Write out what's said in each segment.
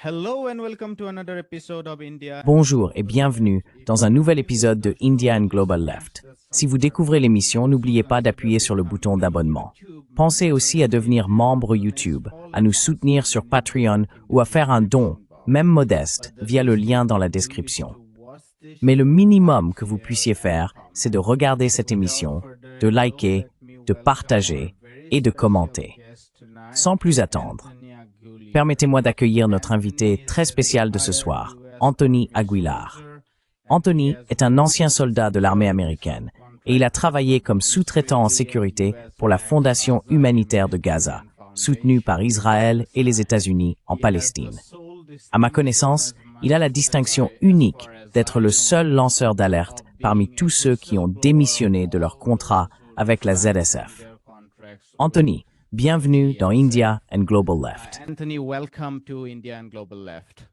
Hello and welcome to another episode of India. Bonjour et bienvenue dans un nouvel épisode de India and Global Left. Si vous découvrez l'émission, n'oubliez pas d'appuyer sur le bouton d'abonnement. Pensez aussi à devenir membre YouTube, à nous soutenir sur Patreon ou à faire un don, même modeste, via le lien dans la description. Mais le minimum que vous puissiez faire, c'est de regarder cette émission, de liker, de partager et de commenter. Sans plus attendre, permettez-moi d'accueillir notre invité très spécial de ce soir, Anthony Aguilar. Anthony est un ancien soldat de l'armée américaine et il a travaillé comme sous-traitant en sécurité pour la Fondation humanitaire de Gaza, soutenue par Israël et les États-Unis en Palestine. À ma connaissance, il a la distinction unique d'être le seul lanceur d'alerte parmi tous ceux qui ont démissionné de leur contrat avec la ZSF. Anthony, bienvenue dans India and Global Left. Anthony, welcome to India and Global Left.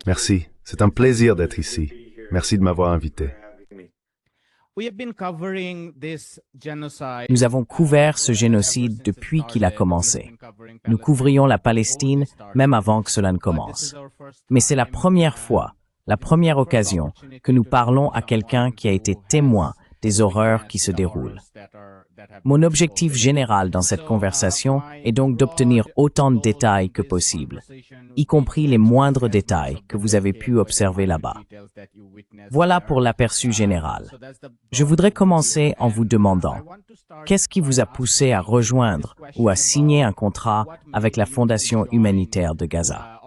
Merci, c'est un plaisir d'être ici. Merci de m'avoir invité. We have been covering this genocide. Nous avons couvert ce génocide depuis qu'il a commencé. Nous couvrions la Palestine même avant que cela ne commence. Mais c'est la première fois, la première occasion que nous parlons à quelqu'un qui a été témoin des horreurs qui se déroulent. Mon objectif général dans cette conversation est donc d'obtenir autant de détails que possible, y compris les moindres détails que vous avez pu observer là-bas. Voilà pour l'aperçu général. Je voudrais commencer en vous demandant, qu'est-ce qui vous a poussé à rejoindre ou à signer un contrat avec la Fondation humanitaire de Gaza?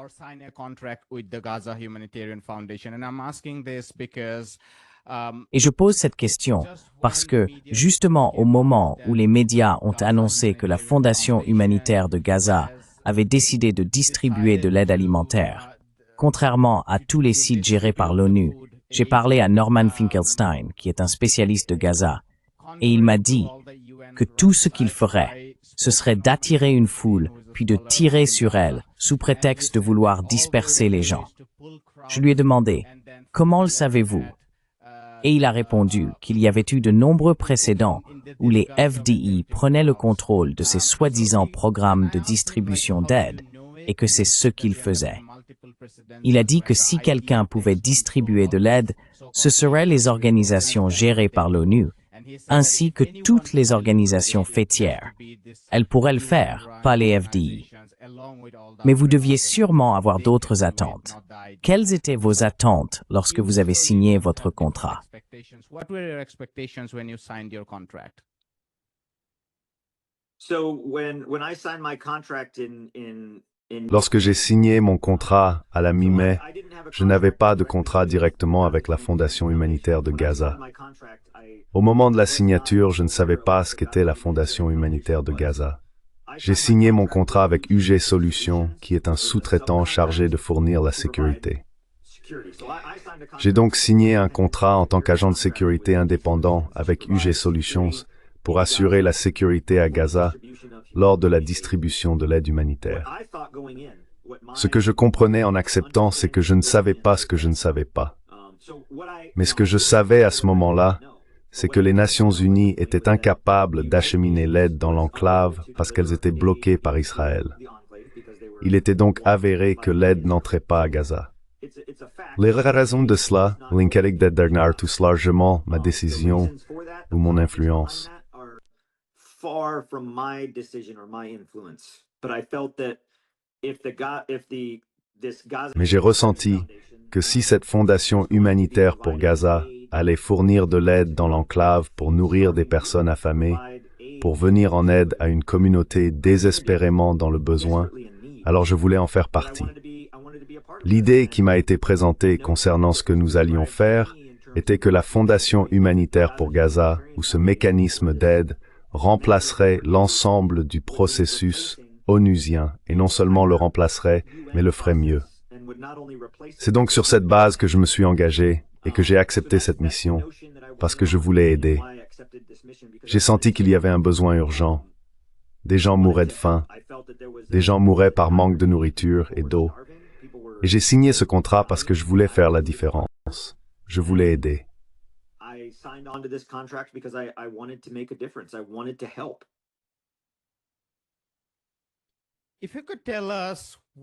Et je pose cette question parce que, justement au moment où les médias ont annoncé que la Fondation humanitaire de Gaza avait décidé de distribuer de l'aide alimentaire, contrairement à tous les sites gérés par l'ONU, j'ai parlé à Norman Finkelstein, qui est un spécialiste de Gaza, et il m'a dit que tout ce qu'il ferait, ce serait d'attirer une foule, puis de tirer sur elle, sous prétexte de vouloir disperser les gens. Je lui ai demandé, « Comment le savez-vous » Et il a répondu qu'il y avait eu de nombreux précédents où les FDI prenaient le contrôle de ces soi-disant programmes de distribution d'aide et que c'est ce qu'ils faisaient. Il a dit que si quelqu'un pouvait distribuer de l'aide, ce seraient les organisations gérées par l'ONU, ainsi que toutes les organisations fêtières. Elles pourraient le faire, pas les FDI. Mais vous deviez sûrement avoir d'autres attentes. Quelles étaient vos attentes lorsque vous avez signé votre contrat? What were your expectations when you signed your contract? So when I signed my contract in Lorsque j'ai signé mon contrat à la mi-mai, je n'avais pas de contrat directement avec la Fondation humanitaire de Gaza. Au moment de la signature, je ne savais pas ce qu'était la Fondation humanitaire de Gaza. J'ai signé mon contrat avec UG Solutions, qui est un sous-traitant chargé de fournir la sécurité. J'ai donc signé un contrat en tant qu'agent de sécurité indépendant avec UG Solutions pour assurer la sécurité à Gaza lors de la distribution de l'aide humanitaire. Ce que je comprenais en acceptant, c'est que je ne savais pas ce que je ne savais pas. Mais ce que je savais à ce moment-là, c'est que les Nations Unies étaient incapables d'acheminer l'aide dans l'enclave parce qu'elles étaient bloquées par Israël. Il était donc avéré que l'aide n'entrait pas à Gaza. Les raisons de cela l'inquiètent d'être tous largement ma décision ou mon influence. Mais j'ai ressenti que si cette fondation humanitaire pour Gaza allait fournir de l'aide dans l'enclave pour nourrir des personnes affamées, pour venir en aide à une communauté désespérément dans le besoin, alors je voulais en faire partie. L'idée qui m'a été présentée concernant ce que nous allions faire était que la Fondation humanitaire pour Gaza, ou ce mécanisme d'aide, remplacerait l'ensemble du processus onusien, et non seulement le remplacerait, mais le ferait mieux. C'est donc sur cette base que je me suis engagé et que j'ai accepté cette mission, parce que je voulais aider. J'ai senti qu'il y avait un besoin urgent. Des gens mouraient de faim, des gens mouraient par manque de nourriture et d'eau. Et j'ai signé ce contrat parce que je voulais faire la différence. Je voulais aider.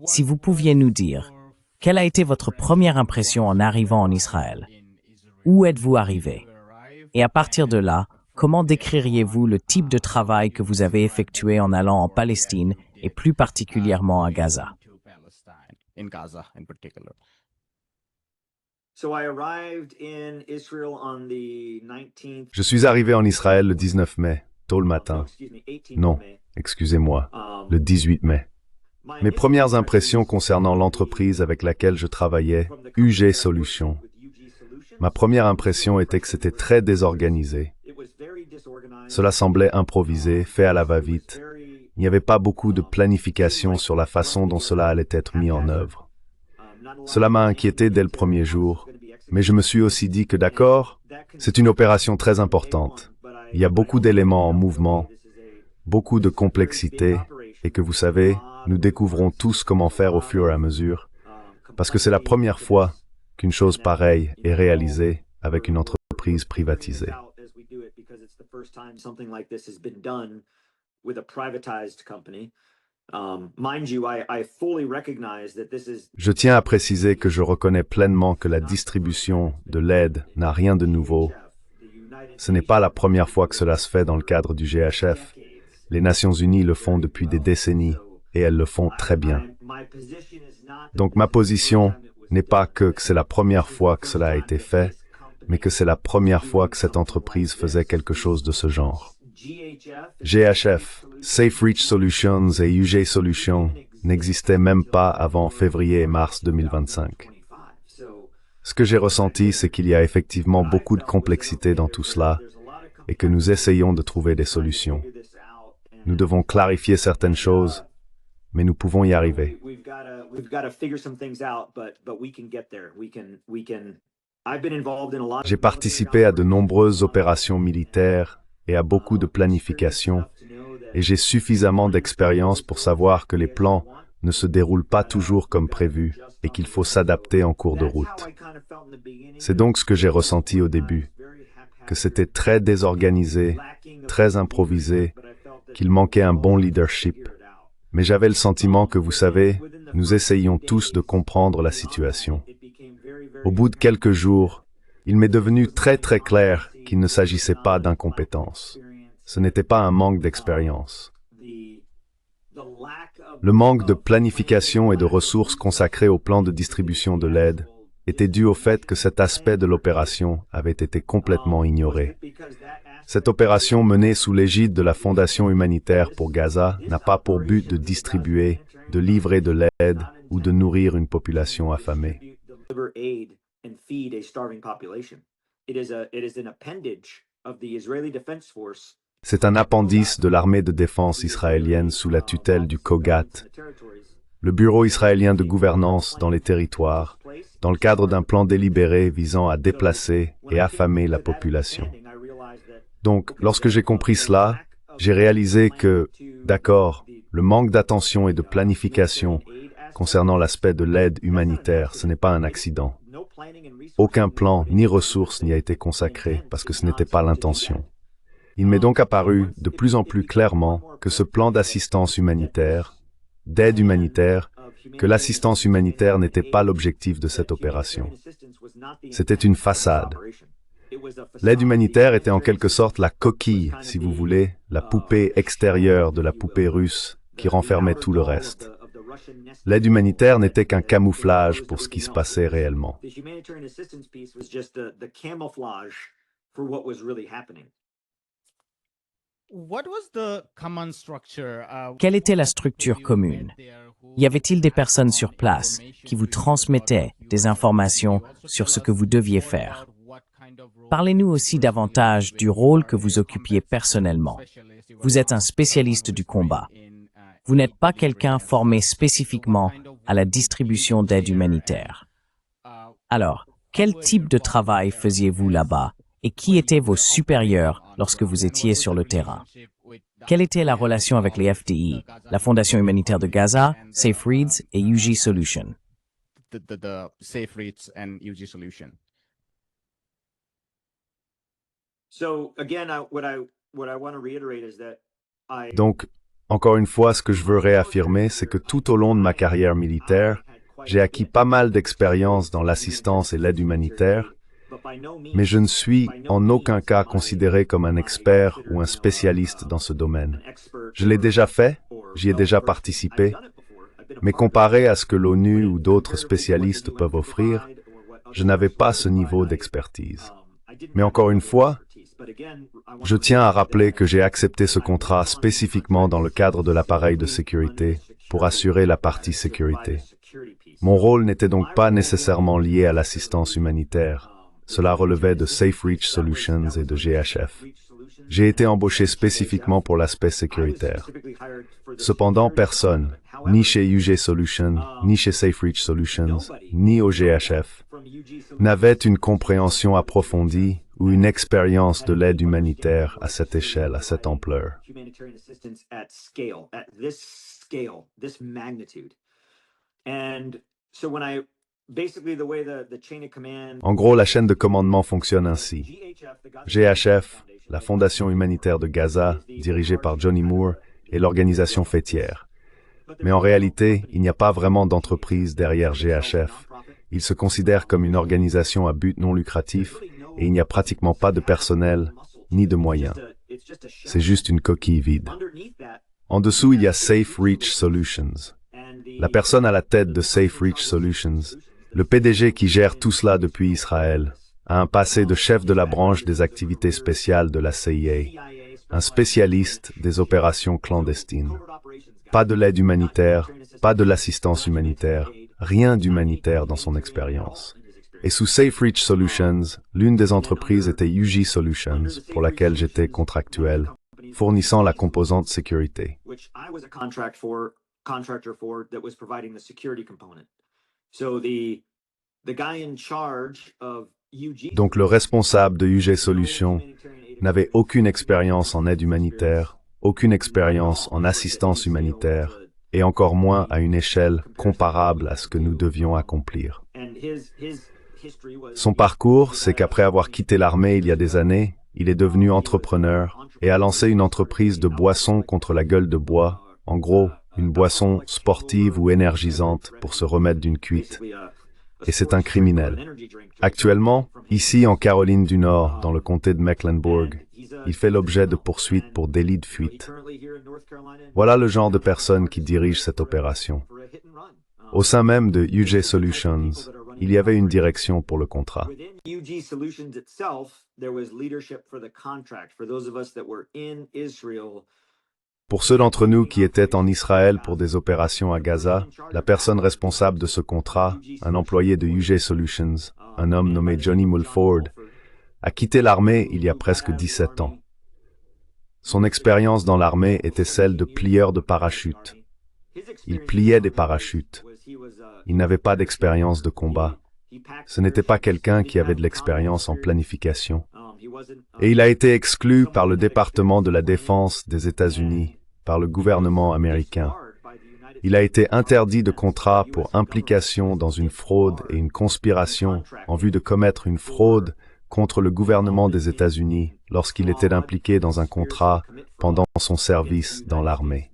Si vous pouviez nous dire, quelle a été votre première impression en arrivant en Israël? Où êtes-vous arrivé? Et à partir de là, comment décririez-vous le type de travail que vous avez effectué en allant en Palestine et plus particulièrement à Gaza? Je suis arrivé en Israël le 19 mai, tôt le matin. Non, excusez-moi, le 18 mai. Mes premières impressions concernant l'entreprise avec laquelle je travaillais, UG Solutions. Ma première impression était que c'était très désorganisé. Cela semblait improvisé, fait à la va-vite. Il n'y avait pas beaucoup de planification sur la façon dont cela allait être mis en œuvre. Cela m'a inquiété dès le premier jour, mais je me suis aussi dit que d'accord, c'est une opération très importante. Il y a beaucoup d'éléments en mouvement, beaucoup de complexité, et que vous savez, nous découvrons tous comment faire au fur et à mesure, parce que c'est la première fois qu'une chose pareille est réalisée avec une entreprise privatisée. Je tiens à préciser que je reconnais pleinement que la distribution de l'aide n'a rien de nouveau. Ce n'est pas la première fois que cela se fait dans le cadre du GHF. Les Nations Unies le font depuis des décennies et elles le font très bien. Donc ma position n'est pas que c'est la première fois que cela a été fait, mais que c'est la première fois que cette entreprise faisait quelque chose de ce genre. GHF, Safe Reach Solutions et UG Solutions n'existaient même pas avant février et mars 2025. Ce que j'ai ressenti, c'est qu'il y a effectivement beaucoup de complexité dans tout cela et que nous essayons de trouver des solutions. Nous devons clarifier certaines choses, mais nous pouvons y arriver. J'ai participé à de nombreuses opérations militaires et à beaucoup de planification, et j'ai suffisamment d'expérience pour savoir que les plans ne se déroulent pas toujours comme prévu et qu'il faut s'adapter en cours de route. C'est donc ce que j'ai ressenti au début, que c'était très désorganisé, très improvisé, qu'il manquait un bon leadership. Mais j'avais le sentiment que, vous savez, nous essayions tous de comprendre la situation. Au bout de quelques jours, il m'est devenu très clair qu'il ne s'agissait pas d'incompétence. Ce n'était pas un manque d'expérience. Le manque de planification et de ressources consacrées au plan de distribution de l'aide était dû au fait que cet aspect de l'opération avait été complètement ignoré. Cette opération menée sous l'égide de la Fondation humanitaire pour Gaza n'a pas pour but de distribuer, de livrer de l'aide ou de nourrir une population affamée. C'est un appendice de l'armée de défense israélienne sous la tutelle du COGAT, le Bureau israélien de gouvernance dans les territoires, dans le cadre d'un plan délibéré visant à déplacer et affamer la population. Donc, lorsque j'ai compris cela, j'ai réalisé que, d'accord, le manque d'attention et de planification concernant l'aspect de l'aide humanitaire, ce n'est pas un accident. Aucun plan ni ressources n'y a été consacré parce que ce n'était pas l'intention. Il m'est donc apparu de plus en plus clairement que ce plan d'assistance humanitaire, d'aide humanitaire, que l'assistance humanitaire n'était pas l'objectif de cette opération. C'était une façade. L'aide humanitaire était en quelque sorte la coquille, si vous voulez, la poupée extérieure de la poupée russe qui renfermait tout le reste. L'aide humanitaire n'était qu'un camouflage pour ce qui se passait réellement. Quelle était la structure commune? Y avait-il des personnes sur place qui vous transmettaient des informations sur ce que vous deviez faire? Parlez-nous aussi davantage du rôle que vous occupiez personnellement. Vous êtes un spécialiste du combat. Vous n'êtes pas quelqu'un formé spécifiquement à la distribution d'aide humanitaire. Alors, quel type de travail faisiez-vous là-bas et qui étaient vos supérieurs lorsque vous étiez sur le terrain? Quelle était la relation avec les FDI, la Fondation humanitaire de Gaza, Safe Reads et UG Solutions? Donc, Encore une fois, ce que je veux réaffirmer, c'est que tout au long de ma carrière militaire, j'ai acquis pas mal d'expérience dans l'assistance et l'aide humanitaire, mais je ne suis en aucun cas considéré comme un expert ou un spécialiste dans ce domaine. Je l'ai déjà fait, j'y ai déjà participé, mais comparé à ce que l'ONU ou d'autres spécialistes peuvent offrir, je n'avais pas ce niveau d'expertise. Mais encore une fois, je tiens à rappeler que j'ai accepté ce contrat spécifiquement dans le cadre de l'appareil de sécurité pour assurer la partie sécurité. Mon rôle n'était donc pas nécessairement lié à l'assistance humanitaire. Cela relevait de Safe Reach Solutions et de GHF. J'ai été embauché spécifiquement pour l'aspect sécuritaire. Cependant, personne, ni chez UG Solutions, ni chez Safe Reach Solutions, ni au GHF, n'avait une compréhension approfondie ou une expérience de l'aide humanitaire à cette échelle, à cette ampleur. En gros, la chaîne de commandement fonctionne ainsi. GHF, la Fondation humanitaire de Gaza, dirigée par Johnny Moore, est l'organisation fêtière. Mais en réalité, il n'y a pas vraiment d'entreprise derrière GHF. Il se considère comme une organisation à but non lucratif et il n'y a pratiquement pas de personnel ni de moyens. C'est juste une coquille vide. En dessous, il y a Safe Reach Solutions. La personne à la tête de Safe Reach Solutions, le PDG qui gère tout cela depuis Israël, a un passé de chef de la branche des activités spéciales de la CIA, un spécialiste des opérations clandestines. Pas de l'aide humanitaire, pas de l'assistance humanitaire, rien d'humanitaire dans son expérience. Et sous Safe Reach Solutions, l'une des entreprises était UG Solutions, pour laquelle j'étais contractuel, fournissant la composante sécurité. Donc le responsable de UG Solutions n'avait aucune expérience en aide humanitaire, aucune expérience en assistance humanitaire, et encore moins à une échelle comparable à ce que nous devions accomplir. Son parcours, c'est qu'après avoir quitté l'armée il y a des années, il est devenu entrepreneur et a lancé une entreprise de boissons contre la gueule de bois, en gros, une boisson sportive ou énergisante pour se remettre d'une cuite. Et c'est un criminel. Actuellement, ici en Caroline du Nord, dans le comté de Mecklenburg, il fait l'objet de poursuites pour délit de fuite. Voilà le genre de personne qui dirige cette opération. Au sein même de UG Solutions, il y avait une direction pour le contrat. Pour ceux d'entre nous qui étaient en Israël pour des opérations à Gaza, la personne responsable de ce contrat, un employé de UG Solutions, un homme nommé Johnny Mulford, a quitté l'armée il y a presque 17 ans. Son expérience dans l'armée était celle de plieur de parachutes. Il pliait des parachutes. Il n'avait pas d'expérience de combat. Ce n'était pas quelqu'un qui avait de l'expérience en planification. Et il a été exclu par le département de la Défense des États-Unis, par le gouvernement américain. Il a été interdit de contrat pour implication dans une fraude et une conspiration en vue de commettre une fraude contre le gouvernement des États-Unis lorsqu'il était impliqué dans un contrat pendant son service dans l'armée.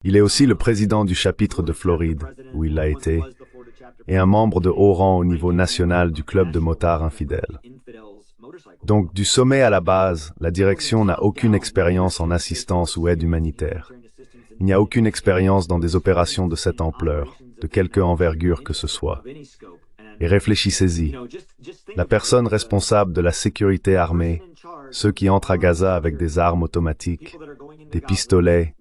Il est aussi le président du chapitre de Floride, où il l'a été, et un membre de haut rang au niveau national du club de motards infidèles. Donc, du sommet à la base, la direction n'a aucune expérience en assistance ou aide humanitaire. Il n'y a aucune expérience dans des opérations de cette ampleur, de quelque envergure que ce soit. Et réfléchissez-y. La personne responsable de la sécurité armée, ceux qui entrent à Gaza avec des armes automatiques, des pistolets,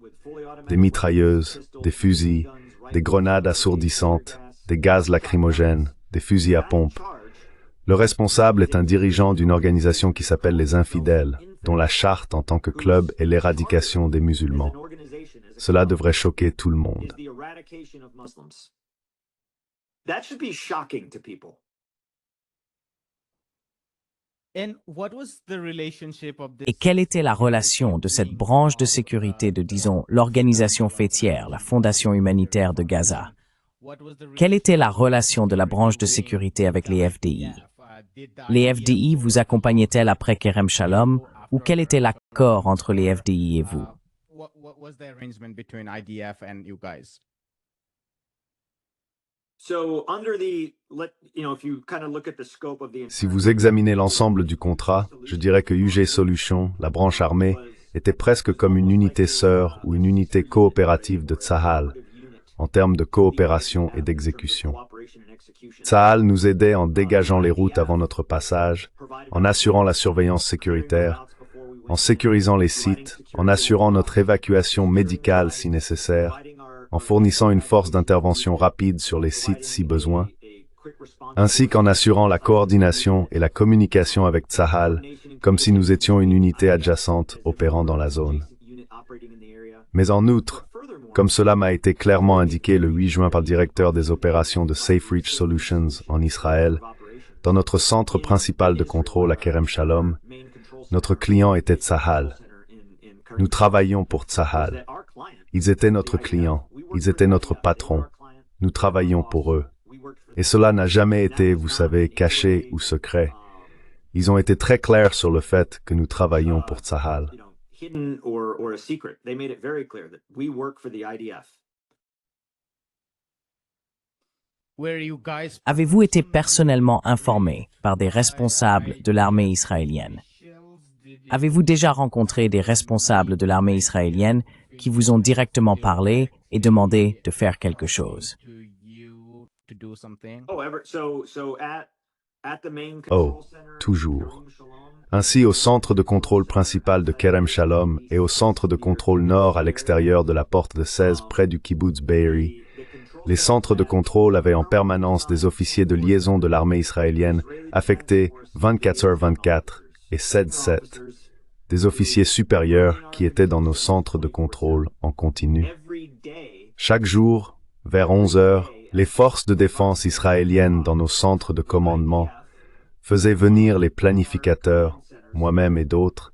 des mitrailleuses, des fusils, des grenades assourdissantes, des gaz lacrymogènes, des fusils à pompe. Le responsable est un dirigeant d'une organisation qui s'appelle les Infidèles, dont la charte en tant que club est l'éradication des musulmans. Cela devrait choquer tout le monde. Et quelle était la relation de cette branche de sécurité de, disons, l'organisation fêtière, la Fondation humanitaire de Gaza? Quelle était la relation de la branche de sécurité avec les FDI? Les FDI vous accompagnaient-elles après Kerem Shalom ou quel était l'accord entre les FDI et vous? What was the arrangement between IDF and you guys? So under the, if you kind of look at the scope of the Si vous examinez l'ensemble du contrat, je dirais que UG Solutions, la branche armée, était presque comme une unité sœur ou une unité coopérative de Tsahal, en termes de coopération et d'exécution. Tsahal nous aidait en dégageant les routes avant notre passage, en assurant la surveillance sécuritaire, en sécurisant les sites, en assurant notre évacuation médicale si nécessaire, en fournissant une force d'intervention rapide sur les sites si besoin, ainsi qu'en assurant la coordination et la communication avec Tsahal, comme si nous étions une unité adjacente opérant dans la zone. Mais en outre, comme cela m'a été clairement indiqué le 8 juin par le directeur des opérations de Safe Reach Solutions en Israël, dans notre centre principal de contrôle à Kerem Shalom, notre client était Tsahal. Nous travaillions pour Tsahal. Ils étaient notre client, ils étaient notre patron. Nous travaillions pour eux. Et cela n'a jamais été, vous savez, caché ou secret. Ils ont été très clairs sur le fait que nous travaillions pour Tsahal. Avez-vous été personnellement informé par des responsables de l'armée israélienne? Avez-vous déjà rencontré des responsables de l'armée israélienne qui vous ont directement parlé et demandé de faire quelque chose? Oh, toujours. Ainsi, au centre de contrôle principal de Kerem Shalom et au centre de contrôle nord à l'extérieur de la porte de 16 près du kibbutz Be'eri, les centres de contrôle avaient en permanence des officiers de liaison de l'armée israélienne affectés 24h24 et 7/7, des officiers supérieurs qui étaient dans nos centres de contrôle en continu. Chaque jour, vers 11h, les forces de défense israéliennes dans nos centres de commandement faisaient venir les planificateurs, moi-même et d'autres,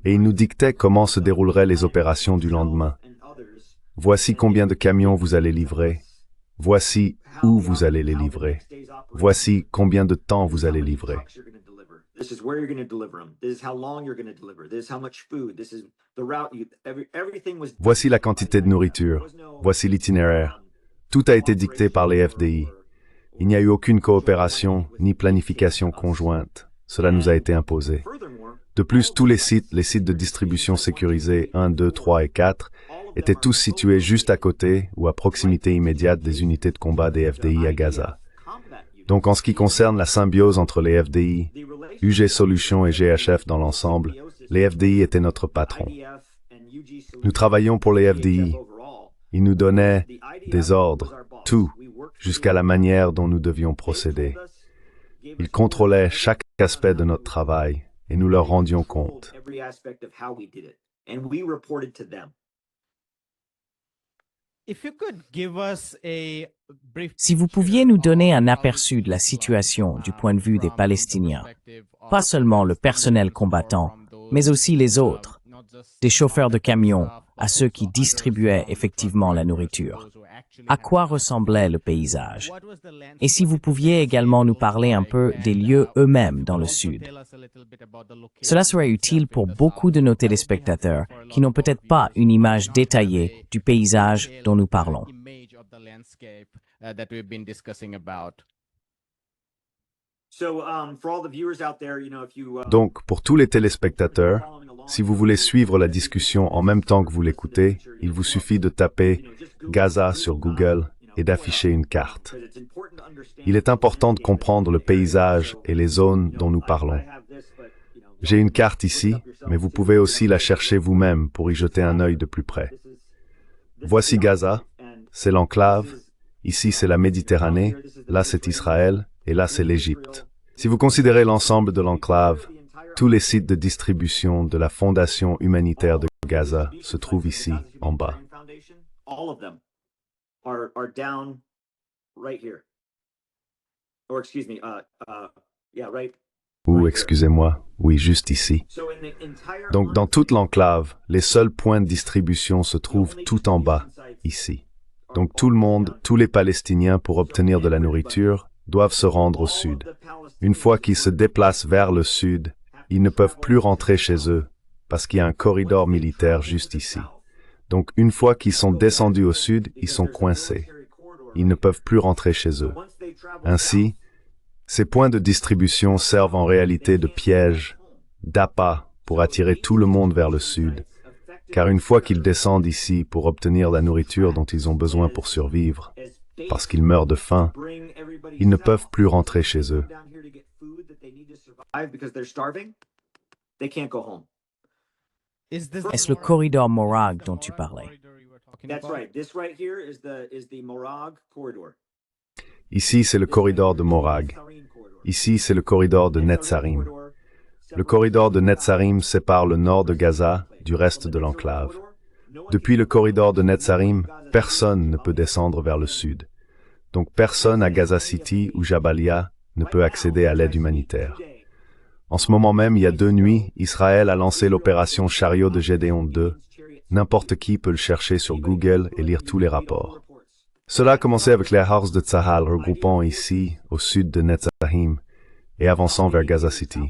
et ils nous dictaient comment se dérouleraient les opérations du lendemain. Voici combien de camions vous allez livrer. Voici où vous allez les livrer. Voici combien de temps vous allez livrer. Voici la quantité de nourriture. Voici l'itinéraire. Tout a été dicté par les FDI. Il n'y a eu aucune coopération ni planification conjointe. Cela nous a été imposé. De plus, tous les sites de distribution sécurisés 1, 2, 3 et 4 étaient tous situés juste à côté ou à proximité immédiate des unités de combat des FDI à Gaza. Donc en ce qui concerne la symbiose entre les FDI, UG Solutions et GHF dans l'ensemble, les FDI étaient notre patron. Nous travaillions pour les FDI. Ils nous donnaient des ordres, tout, jusqu'à la manière dont nous devions procéder. Ils contrôlaient chaque aspect de notre travail et nous leur rendions compte. Si vous pouviez nous donner un aperçu de la situation du point de vue des Palestiniens, pas seulement le personnel combattant, mais aussi les autres, des chauffeurs de camions à ceux qui distribuaient effectivement la nourriture. À quoi ressemblait le paysage? Et si vous pouviez également nous parler un peu des lieux eux-mêmes dans le sud. Cela serait utile pour beaucoup de nos téléspectateurs qui n'ont peut-être pas une image détaillée du paysage dont nous parlons. Donc, pour tous les téléspectateurs, si vous voulez suivre la discussion en même temps que vous l'écoutez, il vous suffit de taper Gaza sur Google et d'afficher une carte. Il est important de comprendre le paysage et les zones dont nous parlons. J'ai une carte ici, mais vous pouvez aussi la chercher vous-même pour y jeter un œil de plus près. Voici Gaza, c'est l'enclave, ici c'est la Méditerranée, là c'est Israël, et là c'est l'Égypte. Si vous considérez l'ensemble de l'enclave, tous les sites de distribution de la Fondation humanitaire de Gaza se trouvent ici, en bas. Ou, excusez-moi, oui, juste ici. Donc, dans toute l'enclave, les seuls points de distribution se trouvent tout en bas, ici. Donc, tout le monde, tous les Palestiniens, pour obtenir de la nourriture, doivent se rendre au sud. Une fois qu'ils se déplacent vers le sud, ils ne peuvent plus rentrer chez eux, parce qu'il y a un corridor militaire juste ici. Donc une fois qu'ils sont descendus au sud, ils sont coincés. Ils ne peuvent plus rentrer chez eux. Ainsi, ces points de distribution servent en réalité de piège, d'appât pour attirer tout le monde vers le sud, car une fois qu'ils descendent ici pour obtenir la nourriture dont ils ont besoin pour survivre, parce qu'ils meurent de faim, ils ne peuvent plus rentrer chez eux. Est-ce le corridor Morag dont tu parlais? Ici, c'est le corridor de Morag. Ici, c'est le corridor de Netzarim. Le corridor de Netzarim sépare le nord de Gaza du reste de l'enclave. Depuis le corridor de Netzarim, personne ne peut descendre vers le sud. Donc personne à Gaza City ou Jabalia ne peut accéder à l'aide humanitaire. En ce moment même, il y a 2 nuits, Israël a lancé l'opération Chariot de Gédéon 2. N'importe qui peut le chercher sur Google et lire tous les rapports. Cela a commencé avec les Haus de Tzahal regroupant ici, au sud de Netzarim, et avançant vers Gaza City.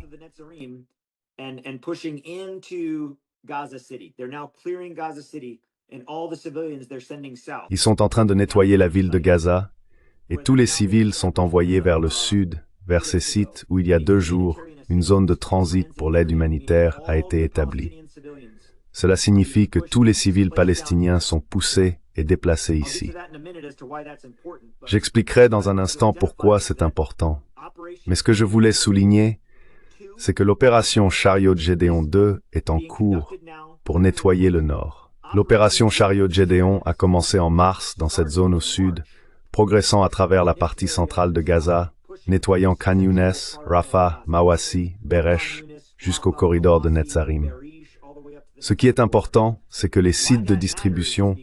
Ils sont en train de nettoyer la ville de Gaza, et tous les civils sont envoyés vers le sud, vers ces sites où il y a 2 jours, une zone de transit pour l'aide humanitaire a été établie. Cela signifie que tous les civils palestiniens sont poussés et déplacés ici. J'expliquerai dans un instant pourquoi c'est important. Mais ce que je voulais souligner, c'est que l'opération Chariot de Gédéon 2 est en cours pour nettoyer le nord. L'opération Chariot de Gédéon a commencé en mars dans cette zone au sud, progressant à travers la partie centrale de Gaza, nettoyant Khan Younes, Rafah, Mawassi, Beresh, jusqu'au corridor de Netzarim. Ce qui est important, c'est que les sites de distribution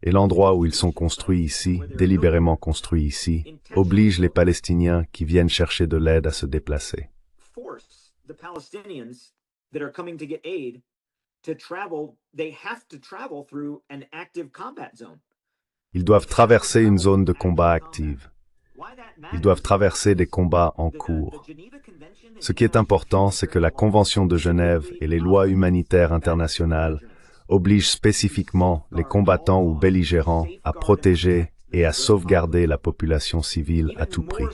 et l'endroit où ils sont construits ici, délibérément construits ici, obligent les Palestiniens qui viennent chercher de l'aide à se déplacer. Ils doivent traverser une zone de combat active. Ils doivent traverser des combats en cours. Ce qui est important, c'est que la Convention de Genève et les lois humanitaires internationales obligent spécifiquement les combattants ou belligérants à protéger et à sauvegarder la population civile à tout prix.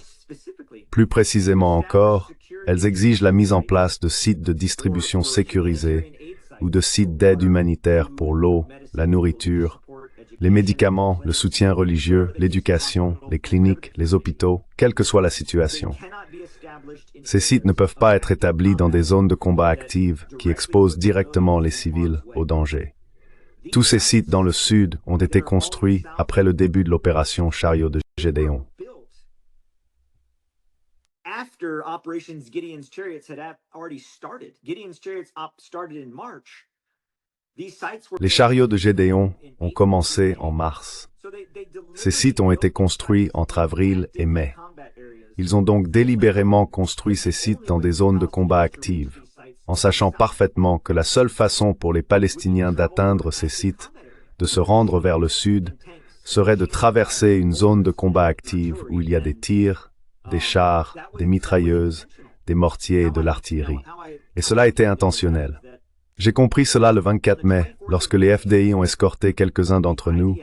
Plus précisément encore, elles exigent la mise en place de sites de distribution sécurisés ou de sites d'aide humanitaire pour l'eau, la nourriture, les médicaments, le soutien religieux, l'éducation, les cliniques, les hôpitaux, quelle que soit la situation. Ces sites ne peuvent pas être établis dans des zones de combat actives qui exposent directement les civils au danger. Tous ces sites dans le sud ont été construits après le début de l'opération Chariot de Gédéon. Les chariots de Gédéon ont commencé en mars. Ces sites ont été construits entre avril et mai. Ils ont donc délibérément construit ces sites dans des zones de combat actives, en sachant parfaitement que la seule façon pour les Palestiniens d'atteindre ces sites, de se rendre vers le sud, serait de traverser une zone de combat active où il y a des tirs, des chars, des mitrailleuses, des mortiers et de l'artillerie. Et cela était intentionnel. J'ai compris cela le 24 mai, lorsque les FDI ont escorté quelques-uns d'entre nous,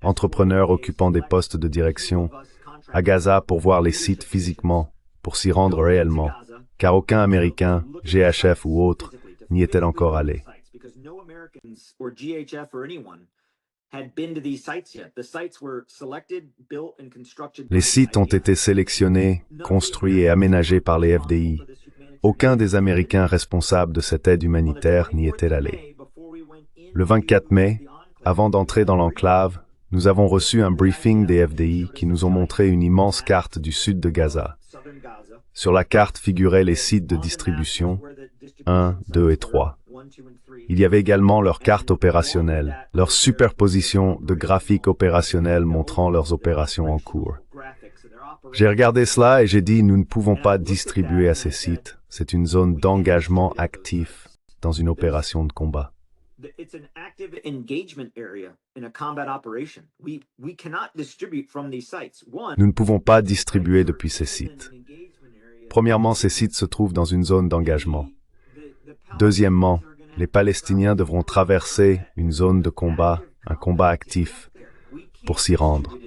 entrepreneurs occupant des postes de direction, à Gaza pour voir les sites physiquement, pour s'y rendre réellement, car aucun Américain, GHF ou autre, n'y était encore allé. Les sites ont été sélectionnés, construits et aménagés par les FDI. Aucun des Américains responsables de cette aide humanitaire n'y était allé. Le 24 mai, avant d'entrer dans l'enclave, nous avons reçu un briefing des FDI qui nous ont montré une immense carte du sud de Gaza. Sur la carte figuraient les sites de distribution, 1, 2 et 3. Il y avait également leurs cartes opérationnelles, leur superposition de graphiques opérationnels montrant leurs opérations en cours. J'ai regardé cela et j'ai dit, nous ne pouvons pas distribuer à ces sites. C'est une zone d'engagement actif dans une opération de combat. Nous ne pouvons pas distribuer depuis ces sites. Premièrement, ces sites se trouvent dans une zone d'engagement. Deuxièmement, les Palestiniens devront traverser une zone de combat, un combat actif, pour s'y rendre.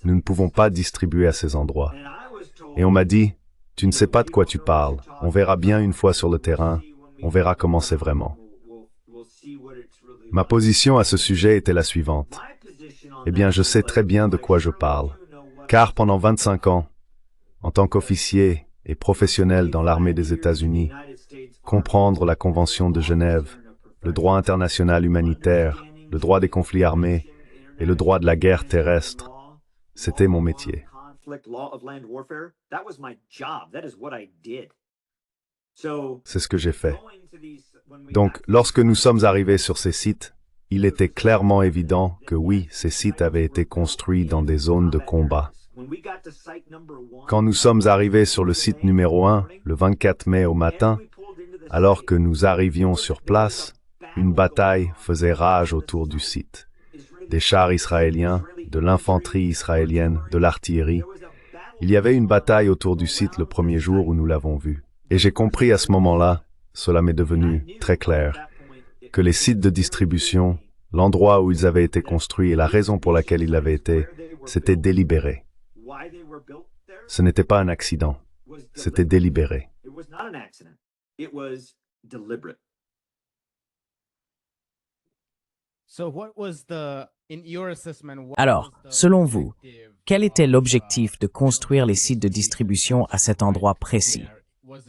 Nous ne pouvons pas distribuer à ces endroits. Et on m'a dit, tu ne sais pas de quoi tu parles. On verra bien une fois sur le terrain. On verra comment c'est vraiment. Ma position à ce sujet était la suivante. Eh bien, je sais très bien de quoi je parle. Car pendant 25 ans, en tant qu'officier et professionnel dans l'armée des États-Unis, comprendre la Convention de Genève, le droit international humanitaire, le droit des conflits armés et le droit de la guerre terrestre, c'était mon métier. C'est ce que j'ai fait. Donc, lorsque nous sommes arrivés sur ces sites, il était clairement évident que oui, ces sites avaient été construits dans des zones de combat. Quand nous sommes arrivés sur le site numéro 1, le 24 mai au matin, alors que nous arrivions sur place, une bataille faisait rage autour du site. Des chars israéliens, de l'infanterie israélienne, de l'artillerie. Il y avait une bataille autour du site le premier jour où nous l'avons vu. Et j'ai compris à ce moment-là, cela m'est devenu très clair, que les sites de distribution, l'endroit où ils avaient été construits et la raison pour laquelle ils l'avaient été, c'était délibéré. Ce n'était pas un accident, c'était délibéré. Alors, selon vous, quel était l'objectif de construire les sites de distribution à cet endroit précis?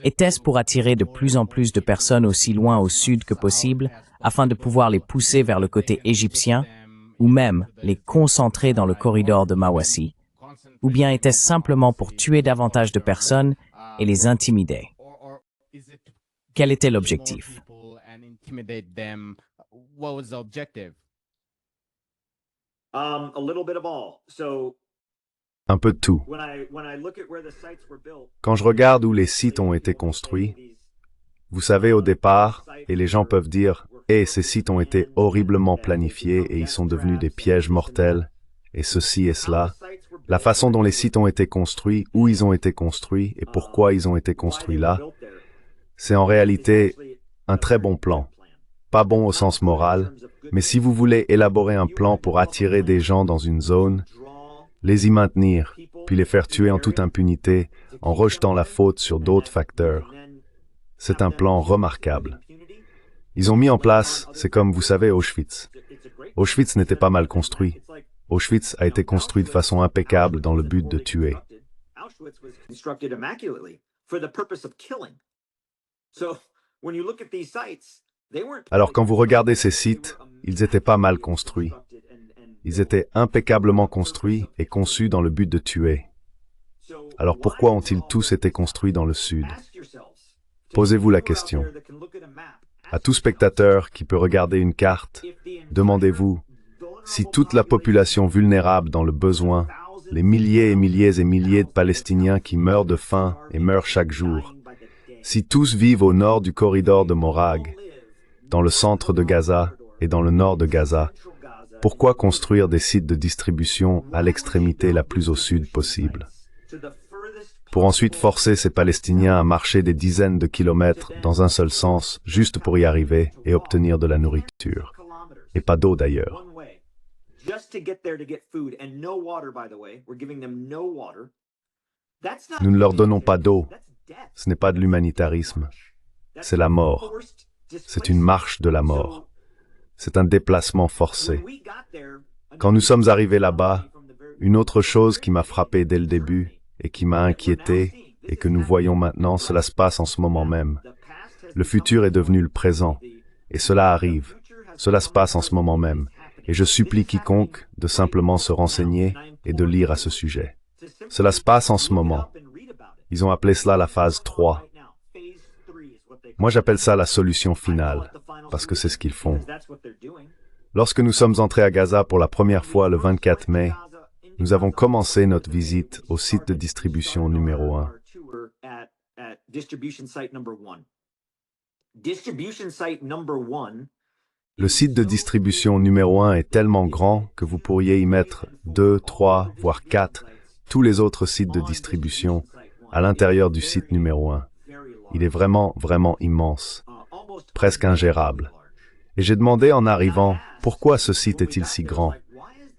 Était-ce pour attirer de plus en plus de personnes aussi loin au sud que possible, afin de pouvoir les pousser vers le côté égyptien, ou même les concentrer dans le corridor de Mawassi? Ou bien était-ce simplement pour tuer davantage de personnes et les intimider? Quel était l'objectif? Un peu de tout. Quand je regarde où les sites ont été construits, vous savez au départ, et les gens peuvent dire « Eh, ces sites ont été horriblement planifiés et ils sont devenus des pièges mortels, et ceci et cela ». La façon dont les sites ont été construits, où ils ont été construits et pourquoi ils ont été construits là, c'est en réalité un très bon plan. Pas bon au sens moral, mais si vous voulez élaborer un plan pour attirer des gens dans une zone, les y maintenir, puis les faire tuer en toute impunité, en rejetant la faute sur d'autres facteurs, c'est un plan remarquable. Ils ont mis en place, c'est comme vous savez Auschwitz. Auschwitz n'était pas mal construit. Auschwitz a été construit de façon impeccable dans le but de tuer. Alors quand vous regardez ces sites, ils n'étaient pas mal construits. Ils étaient impeccablement construits et conçus dans le but de tuer. Alors pourquoi ont-ils tous été construits dans le sud? Posez-vous la question. À tout spectateur qui peut regarder une carte, demandez-vous, si toute la population vulnérable dans le besoin, les milliers et milliers et milliers de Palestiniens qui meurent de faim et meurent chaque jour, si tous vivent au nord du corridor de Morag, dans le centre de Gaza et dans le nord de Gaza, pourquoi construire des sites de distribution à l'extrémité la plus au sud possible? Pour ensuite forcer ces Palestiniens à marcher des dizaines de kilomètres dans un seul sens, juste pour y arriver et obtenir de la nourriture. Et pas d'eau d'ailleurs. Nous ne leur donnons pas d'eau. Ce n'est pas de l'humanitarisme. C'est la mort. C'est une marche de la mort. C'est un déplacement forcé. Quand nous sommes arrivés là-bas, une autre chose qui m'a frappé dès le début et qui m'a inquiété et que nous voyons maintenant, cela se passe en ce moment même. Le futur est devenu le présent et cela arrive. Cela se passe en ce moment même. Et je supplie quiconque de simplement se renseigner et de lire à ce sujet. Cela se passe en ce moment. Ils ont appelé cela la phase 3. Moi, j'appelle ça la solution finale, parce que c'est ce qu'ils font. Lorsque nous sommes entrés à Gaza pour la première fois le 24 mai, nous avons commencé notre visite au site de distribution numéro 1. Le site de distribution numéro 1 est tellement grand que vous pourriez y mettre 2, 3, voire 4, tous les autres sites de distribution à l'intérieur du site numéro 1. Il est vraiment, vraiment immense, presque ingérable. Et j'ai demandé en arrivant, pourquoi ce site est-il si grand?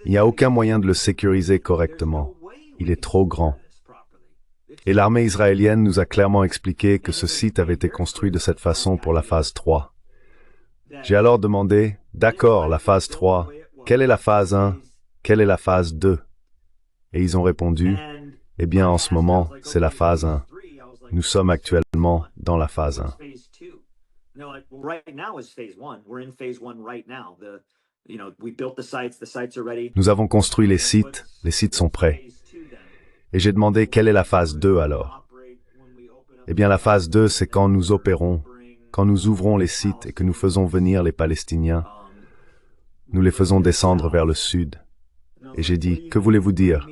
Il n'y a aucun moyen de le sécuriser correctement. Il est trop grand. Et l'armée israélienne nous a clairement expliqué que ce site avait été construit de cette façon pour la phase 3. J'ai alors demandé, d'accord, la phase 3, quelle est la phase 1? Quelle est la phase 2? Et ils ont répondu, eh bien en ce moment, c'est la phase 1. Nous sommes actuellement dans la phase 1. Nous avons construit les sites sont prêts. Et j'ai demandé quelle est la phase 2 alors? Eh bien la phase 2, c'est quand nous opérons, quand nous ouvrons les sites et que nous faisons venir les Palestiniens, nous les faisons descendre vers le sud. Et j'ai dit, que voulez-vous dire?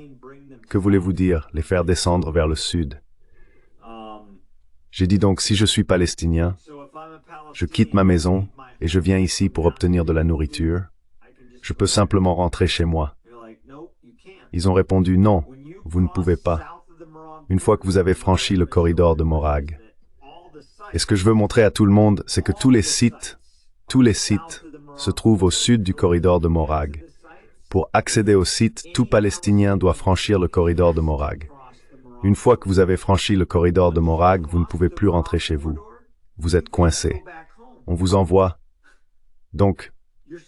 Que voulez-vous dire, les faire descendre vers le sud? J'ai dit donc, si je suis palestinien, je quitte ma maison et je viens ici pour obtenir de la nourriture, je peux simplement rentrer chez moi. Ils ont répondu, non, vous ne pouvez pas. Une fois que vous avez franchi le corridor de Morag. Et ce que je veux montrer à tout le monde, c'est que tous les sites se trouvent au sud du corridor de Morag. Pour accéder au site, tout Palestinien doit franchir le corridor de Morag. Une fois que vous avez franchi le corridor de Morag, vous ne pouvez plus rentrer chez vous. Vous êtes coincé. On vous envoie. Donc,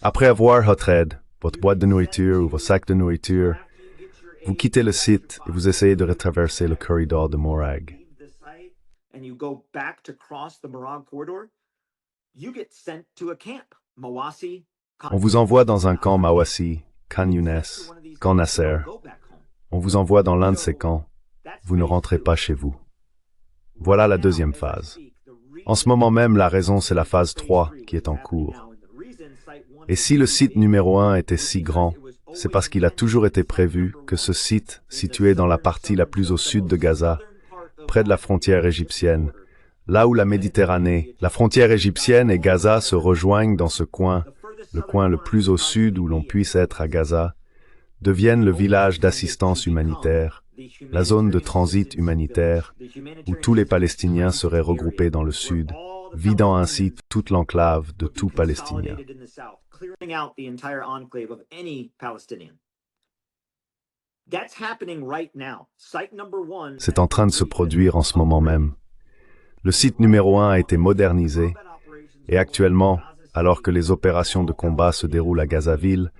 après avoir votre aide, votre boîte de nourriture ou vos sacs de nourriture, vous quittez le site et vous essayez de retraverser le corridor de Morag. On vous envoie dans un camp Mawassi, Khan Younes, Camp Nasser. On vous envoie dans l'un de ces camps. Vous ne rentrez pas chez vous. Voilà la deuxième phase. En ce moment même, la raison, c'est la phase 3 qui est en cours. Et si le site numéro 1 était si grand, c'est parce qu'il a toujours été prévu que ce site, situé dans la partie la plus au sud de Gaza, près de la frontière égyptienne, là où la Méditerranée, la frontière égyptienne et Gaza se rejoignent dans ce coin, le coin le plus au sud où l'on puisse être à Gaza, devienne le village d'assistance humanitaire, la zone de transit humanitaire, où tous les Palestiniens seraient regroupés dans le sud, vidant ainsi toute l'enclave de tout Palestinien. C'est en train de se produire en ce moment même. Le site numéro 1 a été modernisé et actuellement, alors que les opérations de combat se déroulent à Gazaville,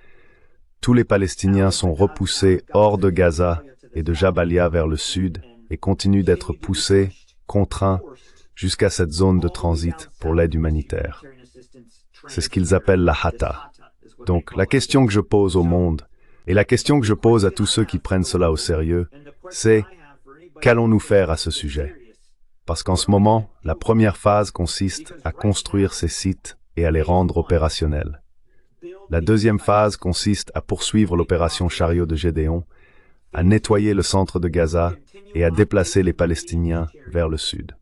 tous les Palestiniens sont repoussés hors de Gaza et de Jabalia vers le sud et continuent d'être poussés, contraints, jusqu'à cette zone de transit pour l'aide humanitaire. C'est ce qu'ils appellent la Hata. Donc, la question que je pose au monde, et la question que je pose à tous ceux qui prennent cela au sérieux, c'est qu'allons-nous faire à ce sujet? Parce qu'en ce moment, la première phase consiste à construire ces sites et à les rendre opérationnels. La deuxième phase consiste à poursuivre l'opération Chariot de Gédéon, à nettoyer le centre de Gaza et à déplacer les Palestiniens vers le sud.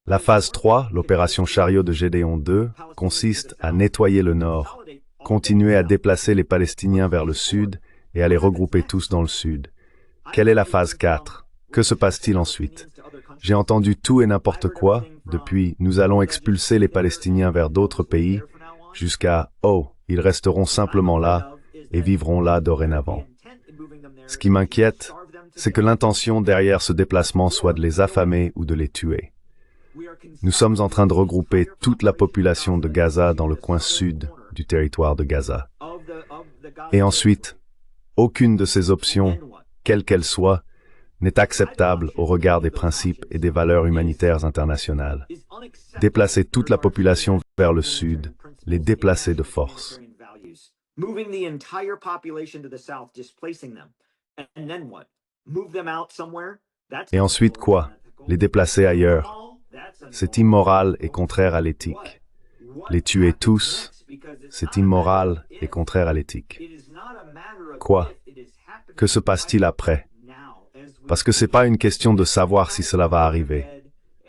La phase 3, l'opération Chariot de Gédéon 2, consiste à nettoyer le nord, continuer à déplacer les Palestiniens vers le sud et à les regrouper tous dans le sud. Quelle est la phase 4? Que se passe-t-il ensuite? J'ai entendu tout et n'importe quoi, depuis « nous allons expulser les Palestiniens vers d'autres pays » jusqu'à « oh, ils resteront simplement là et vivront là dorénavant ». Ce qui m'inquiète, c'est que l'intention derrière ce déplacement soit de les affamer ou de les tuer. Nous sommes en train de regrouper toute la population de Gaza dans le coin sud du territoire de Gaza. Et ensuite, aucune de ces options, quelle qu'elle soit, n'est acceptable au regard des principes et des valeurs humanitaires internationales. Déplacer toute la population vers le sud, les déplacer de force. Et ensuite quoi? Les déplacer ailleurs. C'est immoral et contraire à l'éthique. Les tuer tous, c'est immoral et contraire à l'éthique. Quoi? Que se passe-t-il après? Parce que ce n'est pas une question de savoir si cela va arriver.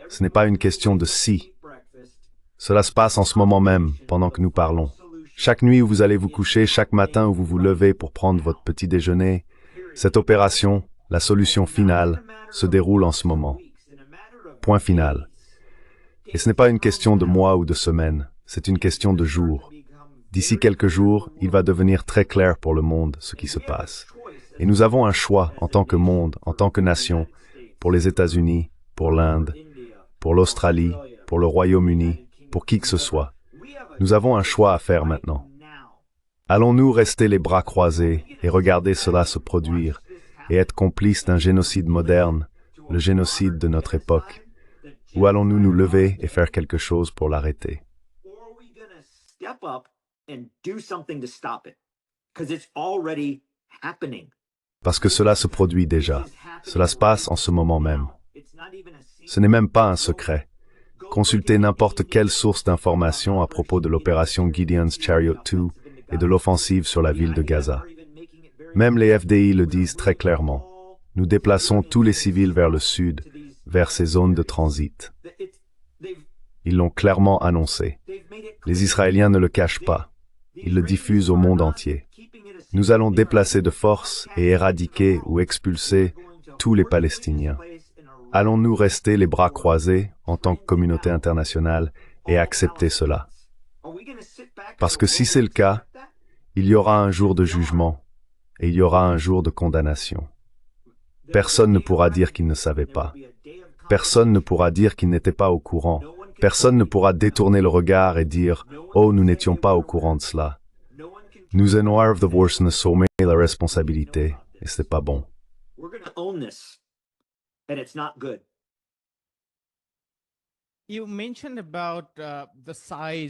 Ce n'est pas une question de si. Cela se passe en ce moment même, pendant que nous parlons. Chaque nuit où vous allez vous coucher, chaque matin où vous vous levez pour prendre votre petit déjeuner, cette opération, la solution finale, se déroule en ce moment. Point final. Et ce n'est pas une question de mois ou de semaines, c'est une question de jours. D'ici quelques jours, il va devenir très clair pour le monde ce qui se passe. Et nous avons un choix en tant que monde, en tant que nation, pour les États-Unis, pour l'Inde, pour l'Australie, pour le Royaume-Uni, pour qui que ce soit. Nous avons un choix à faire maintenant. Allons-nous rester les bras croisés et regarder cela se produire et être complices d'un génocide moderne, le génocide de notre époque? Ou allons-nous nous lever et faire quelque chose pour l'arrêter? Parce que cela se produit déjà. Cela se passe en ce moment même. Ce n'est même pas un secret. Consultez n'importe quelle source d'information à propos de l'opération Gideon's Chariot 2 et de l'offensive sur la ville de Gaza. Même les FDI le disent très clairement. Nous déplaçons tous les civils vers le sud, vers ces zones de transit. Ils l'ont clairement annoncé. Les Israéliens ne le cachent pas. Ils le diffusent au monde entier. Nous allons déplacer de force et éradiquer ou expulser tous les Palestiniens. Allons-nous rester les bras croisés en tant que communauté internationale et accepter cela? Parce que si c'est le cas, il y aura un jour de jugement et il y aura un jour de condamnation. Personne ne pourra dire qu'il ne savait pas. Personne ne pourra dire qu'il n'était pas au courant. Personne ne pourra détourner le regard et dire « Oh, nous n'étions pas au courant de cela ». Nous assumons la responsabilité et c'est pas bon.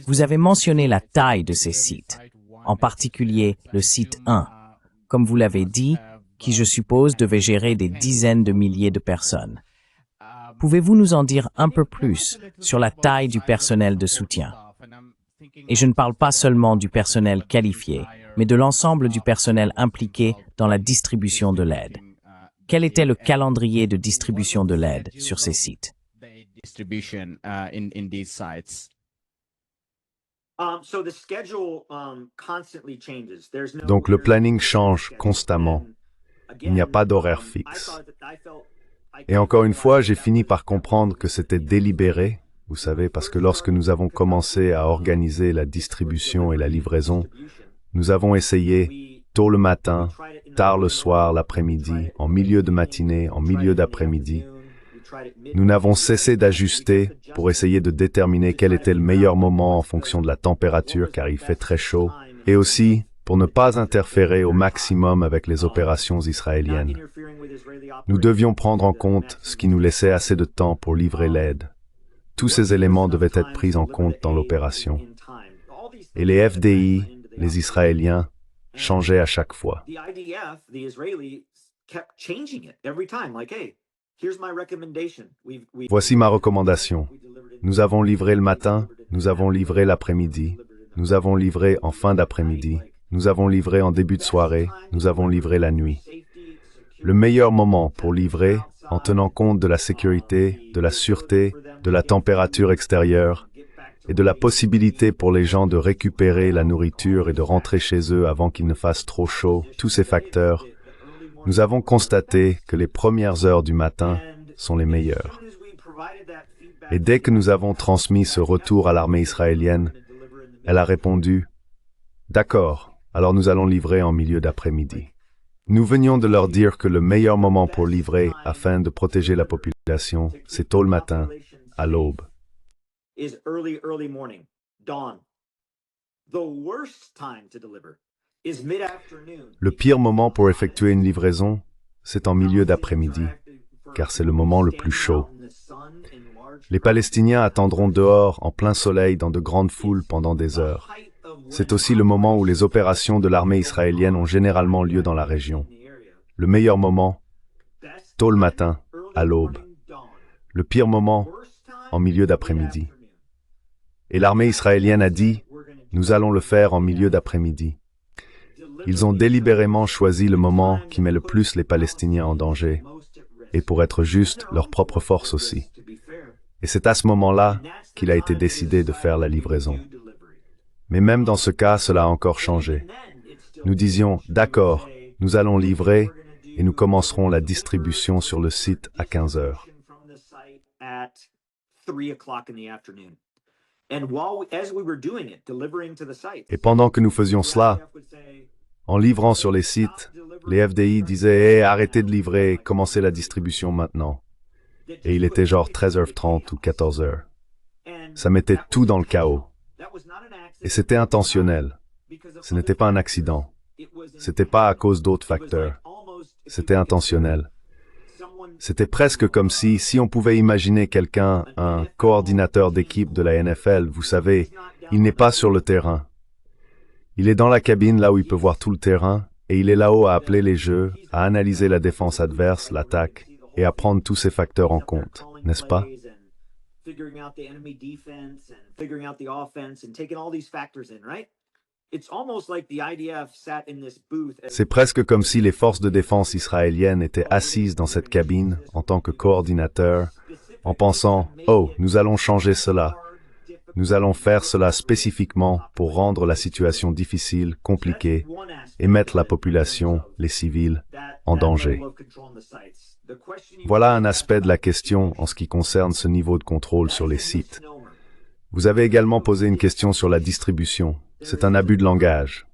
Vous avez mentionné la taille de ces sites, en particulier le site 1, comme vous l'avez dit, qui je suppose devait gérer des dizaines de milliers de personnes. Pouvez-vous nous en dire un peu plus sur la taille du personnel de soutien? Et je ne parle pas seulement du personnel qualifié, mais de l'ensemble du personnel impliqué dans la distribution de l'aide. Quel était le calendrier de distribution de l'aide sur ces sites? Donc le planning change constamment. Il n'y a pas d'horaire fixe. Et encore une fois, j'ai fini par comprendre que c'était délibéré, vous savez, parce que lorsque nous avons commencé à organiser la distribution et la livraison, nous avons essayé tôt le matin, tard le soir, l'après-midi, en milieu de matinée, en milieu d'après-midi. Nous n'avons cessé d'ajuster pour essayer de déterminer quel était le meilleur moment en fonction de la température, car il fait très chaud, et aussi pour ne pas interférer au maximum avec les opérations israéliennes. Nous devions prendre en compte ce qui nous laissait assez de temps pour livrer l'aide. Tous ces éléments devaient être pris en compte dans l'opération. Et les FDI, les Israéliens, changeaient à chaque fois. Voici ma recommandation. Nous avons livré le matin, nous avons livré l'après-midi, nous avons livré en fin d'après-midi, nous avons livré en début de soirée, nous avons livré la nuit. Le meilleur moment pour livrer, en tenant compte de la sécurité, de la sûreté, de la température extérieure et de la possibilité pour les gens de récupérer la nourriture et de rentrer chez eux avant qu'il ne fasse trop chaud, tous ces facteurs, nous avons constaté que les premières heures du matin sont les meilleures. Et dès que nous avons transmis ce retour à l'armée israélienne, elle a répondu « D'accord, alors nous allons livrer en milieu d'après-midi ». Nous venions de leur dire que le meilleur moment pour livrer afin de protéger la population, c'est tôt le matin, à l'aube. Le pire moment pour effectuer une livraison, c'est en milieu d'après-midi, car c'est le moment le plus chaud. Les Palestiniens attendront dehors en plein soleil dans de grandes foules pendant des heures. C'est aussi le moment où les opérations de l'armée israélienne ont généralement lieu dans la région. Le meilleur moment, tôt le matin, à l'aube. Le pire moment, en milieu d'après-midi. Et l'armée israélienne a dit, nous allons le faire en milieu d'après-midi. Ils ont délibérément choisi le moment qui met le plus les Palestiniens en danger, et pour être juste, leur propre force aussi. Et c'est à ce moment-là qu'il a été décidé de faire la livraison. Mais même dans ce cas, cela a encore changé. Nous disions, d'accord, nous allons livrer et nous commencerons la distribution sur le site à 15 heures. Et pendant que nous faisions cela, en livrant sur les sites, les FDI disaient hey, « arrêtez de livrer, commencez la distribution maintenant ». Et il était genre 13h30 ou 14h. Ça mettait tout dans le chaos. Et c'était intentionnel. Ce n'était pas un accident. C'était pas à cause d'autres facteurs. C'était intentionnel. C'était presque comme si on pouvait imaginer quelqu'un, un coordinateur d'équipe de la NFL, vous savez, il n'est pas sur le terrain. Il est dans la cabine là où il peut voir tout le terrain, et il est là-haut à appeler les jeux, à analyser la défense adverse, l'attaque, et à prendre tous ces facteurs en compte, n'est-ce pas? C'est presque comme si les forces de défense israéliennes étaient assises dans cette cabine en tant que coordinateurs, en pensant « Oh, nous allons changer cela. Nous allons faire cela spécifiquement pour rendre la situation difficile, compliquée, et mettre la population, les civils, en danger. » Voilà un aspect de la question en ce qui concerne ce niveau de contrôle sur les sites. Vous avez également posé une question sur la distribution. C'est un abus de langage.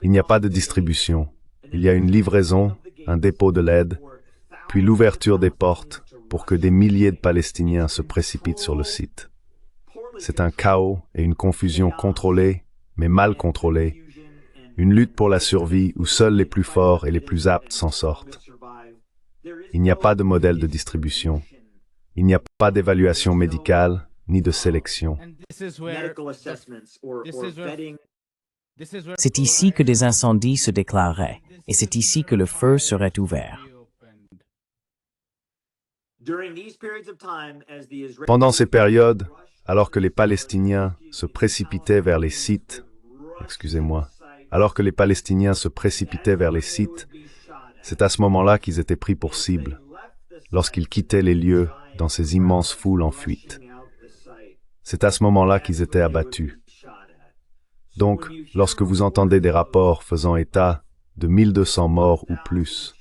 Il n'y a pas de distribution. Il y a une livraison, un dépôt de l'aide, puis l'ouverture des portes pour que des milliers de Palestiniens se précipitent sur le site. C'est un chaos et une confusion contrôlée, mais mal contrôlée. Une lutte pour la survie où seuls les plus forts et les plus aptes s'en sortent. Il n'y a pas de modèle de distribution. Il n'y a pas d'évaluation médicale, ni de sélection. C'est ici que des incendies se déclareraient, et c'est ici que le feu serait ouvert. Pendant ces périodes, alors que les Palestiniens se précipitaient vers les sites, c'est à ce moment-là qu'ils étaient pris pour cible, lorsqu'ils quittaient les lieux dans ces immenses foules en fuite. C'est à ce moment-là qu'ils étaient abattus. Donc, lorsque vous entendez des rapports faisant état de 1200 morts ou plus,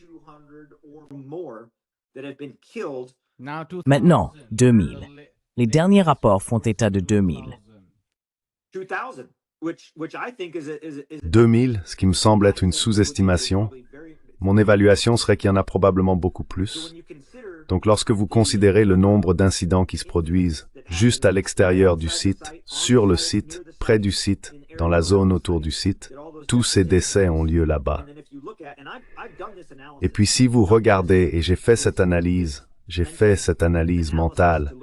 Maintenant, 2000. Les derniers rapports font état de 2000. 2000, ce qui me semble être une sous-estimation, mon évaluation serait qu'il y en a probablement beaucoup plus. Donc lorsque vous considérez le nombre d'incidents qui se produisent juste à l'extérieur du site, sur le site, près du site, dans la zone autour du site, tous ces décès ont lieu là-bas. Et puis si vous regardez, et j'ai fait cette analyse mentale,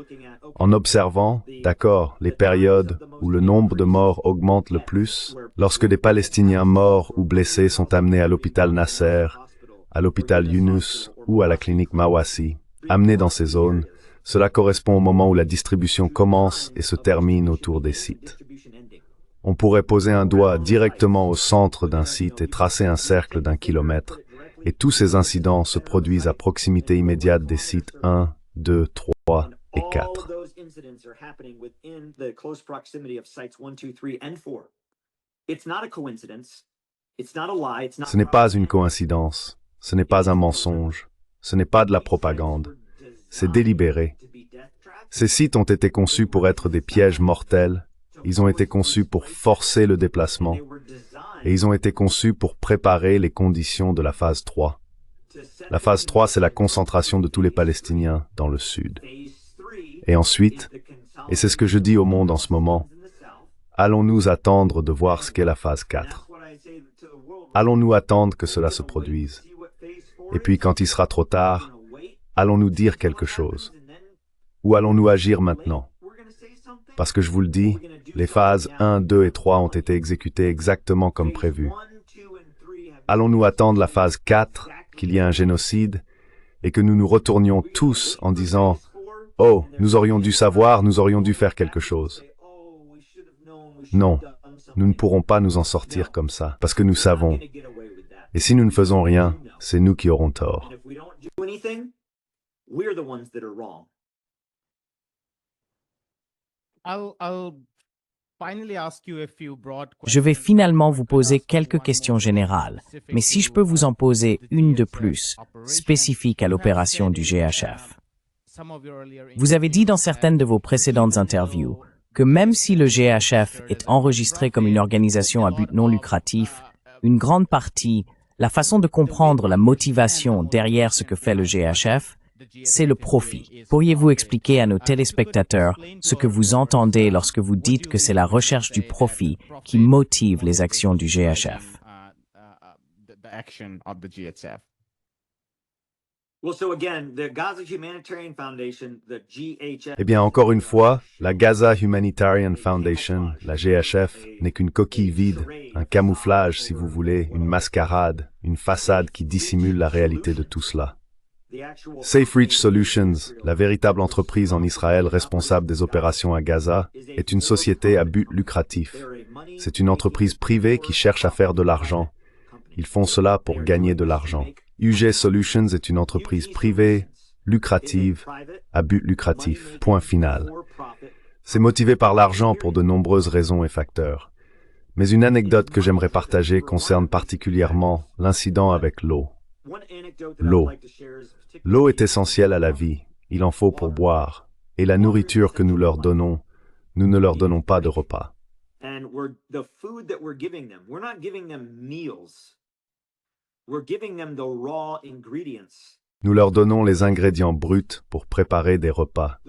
en observant, d'accord, les périodes où le nombre de morts augmente le plus, lorsque des Palestiniens morts ou blessés sont amenés à l'hôpital Nasser, à l'hôpital Yunus ou à la clinique Mawassi, amenés dans ces zones, cela correspond au moment où la distribution commence et se termine autour des sites. On pourrait poser un doigt directement au centre d'un site et tracer un cercle d'1 kilomètre, et tous ces incidents se produisent à proximité immédiate des sites 1, 2, 3 et 4. Ce n'est pas une coïncidence, ce n'est pas un mensonge, ce n'est pas de la propagande, c'est délibéré. Ces sites ont été conçus pour être des pièges mortels, ils ont été conçus pour forcer le déplacement, et ils ont été conçus pour préparer les conditions de la phase 3. La phase 3, c'est la concentration de tous les Palestiniens dans le sud. Et ensuite, et c'est ce que je dis au monde en ce moment, allons-nous attendre de voir ce qu'est la phase 4? Allons-nous attendre que cela se produise? Et puis quand il sera trop tard, allons-nous dire quelque chose? Ou allons-nous agir maintenant? Parce que je vous le dis, les phases 1, 2 et 3 ont été exécutées exactement comme prévu. Allons-nous attendre la phase 4, qu'il y ait un génocide, et que nous nous retournions tous en disant « Oh, nous aurions dû savoir, nous aurions dû faire quelque chose. » Non, nous ne pourrons pas nous en sortir comme ça, parce que nous savons. Et si nous ne faisons rien, c'est nous qui aurons tort. I'll Je vais finalement vous poser quelques questions générales, mais si je peux vous en poser une de plus, spécifique à l'opération du GHF. Vous avez dit dans certaines de vos précédentes interviews que même si le GHF est enregistré comme une organisation à but non lucratif, une grande partie, la façon de comprendre la motivation derrière ce que fait le GHF, c'est le profit. Pourriez-vous expliquer à nos téléspectateurs ce que vous entendez lorsque vous dites que c'est la recherche du profit qui motive les actions du GHF? Eh bien, encore une fois, la Gaza Humanitarian Foundation, la GHF, n'est qu'une coquille vide, un camouflage, si vous voulez, une mascarade, une façade qui dissimule la réalité de tout cela. Safe Reach Solutions, la véritable entreprise en Israël responsable des opérations à Gaza, est une société à but lucratif. C'est une entreprise privée qui cherche à faire de l'argent. Ils font cela pour gagner de l'argent. UG Solutions est une entreprise privée, lucrative, à but lucratif. Point final. C'est motivé par l'argent pour de nombreuses raisons et facteurs. Mais une anecdote que j'aimerais partager concerne particulièrement l'incident avec l'eau. L'eau. L'eau est essentielle à la vie. Il en faut pour boire. Et la nourriture que nous leur donnons, nous ne leur donnons pas de repas. Nous leur donnons les ingrédients bruts pour préparer des repas.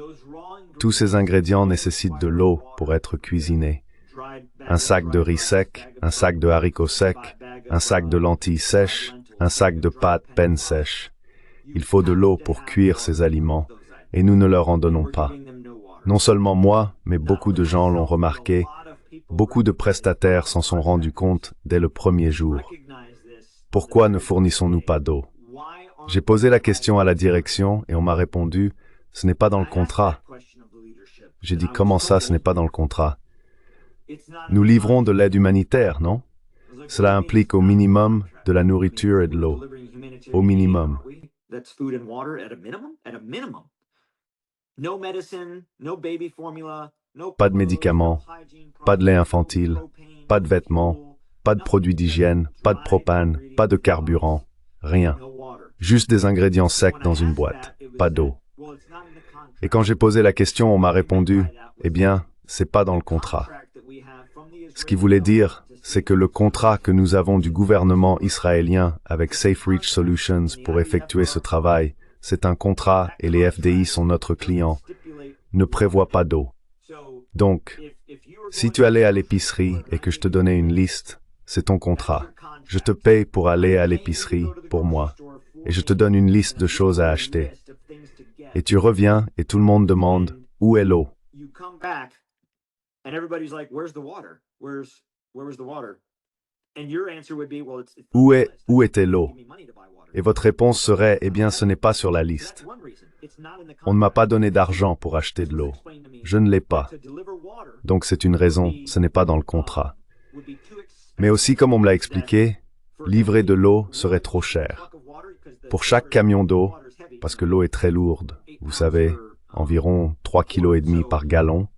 Tous ces ingrédients nécessitent de l'eau pour être cuisinés. Un sac de riz sec, un sac de haricots secs, un sac de lentilles sèches, un sac de pâtes peine sèches. Il faut de l'eau pour cuire ces aliments, et nous ne leur en donnons pas. Non seulement moi, mais beaucoup de gens l'ont remarqué, beaucoup de prestataires s'en sont rendus compte dès le premier jour. Pourquoi ne fournissons-nous pas d'eau? J'ai posé la question à la direction et on m'a répondu, ce n'est pas dans le contrat. J'ai dit, comment ça, ce n'est pas dans le contrat? Nous livrons de l'aide humanitaire, non? Cela implique au minimum de la nourriture et de l'eau. Au minimum. Pas de médicaments, pas de lait infantile, pas de vêtements, pas de produits d'hygiène, pas de propane, pas de carburant, rien. Juste des ingrédients secs dans une boîte, pas d'eau. Et quand j'ai posé la question, on m'a répondu, eh bien, c'est pas dans le contrat. Ce qui voulait dire, c'est que le contrat que nous avons du gouvernement israélien avec Safe Reach Solutions pour effectuer ce travail, c'est un contrat et les FDI sont notre client, ne prévoit pas d'eau. Donc, si tu allais à l'épicerie et que je te donnais une liste, c'est ton contrat. Je te paye pour aller à l'épicerie, pour moi, et je te donne une liste de choses à acheter. Et tu reviens et tout le monde demande, où est l'eau? Où était l'eau? Et votre réponse serait, eh bien, ce n'est pas sur la liste. On ne m'a pas donné d'argent pour acheter de l'eau. Je ne l'ai pas. Donc c'est une raison, ce n'est pas dans le contrat. Mais aussi, comme on me l'a expliqué, livrer de l'eau serait trop cher. Pour chaque camion d'eau, parce que l'eau est très lourde, vous savez, environ 3,5 kg par gallon,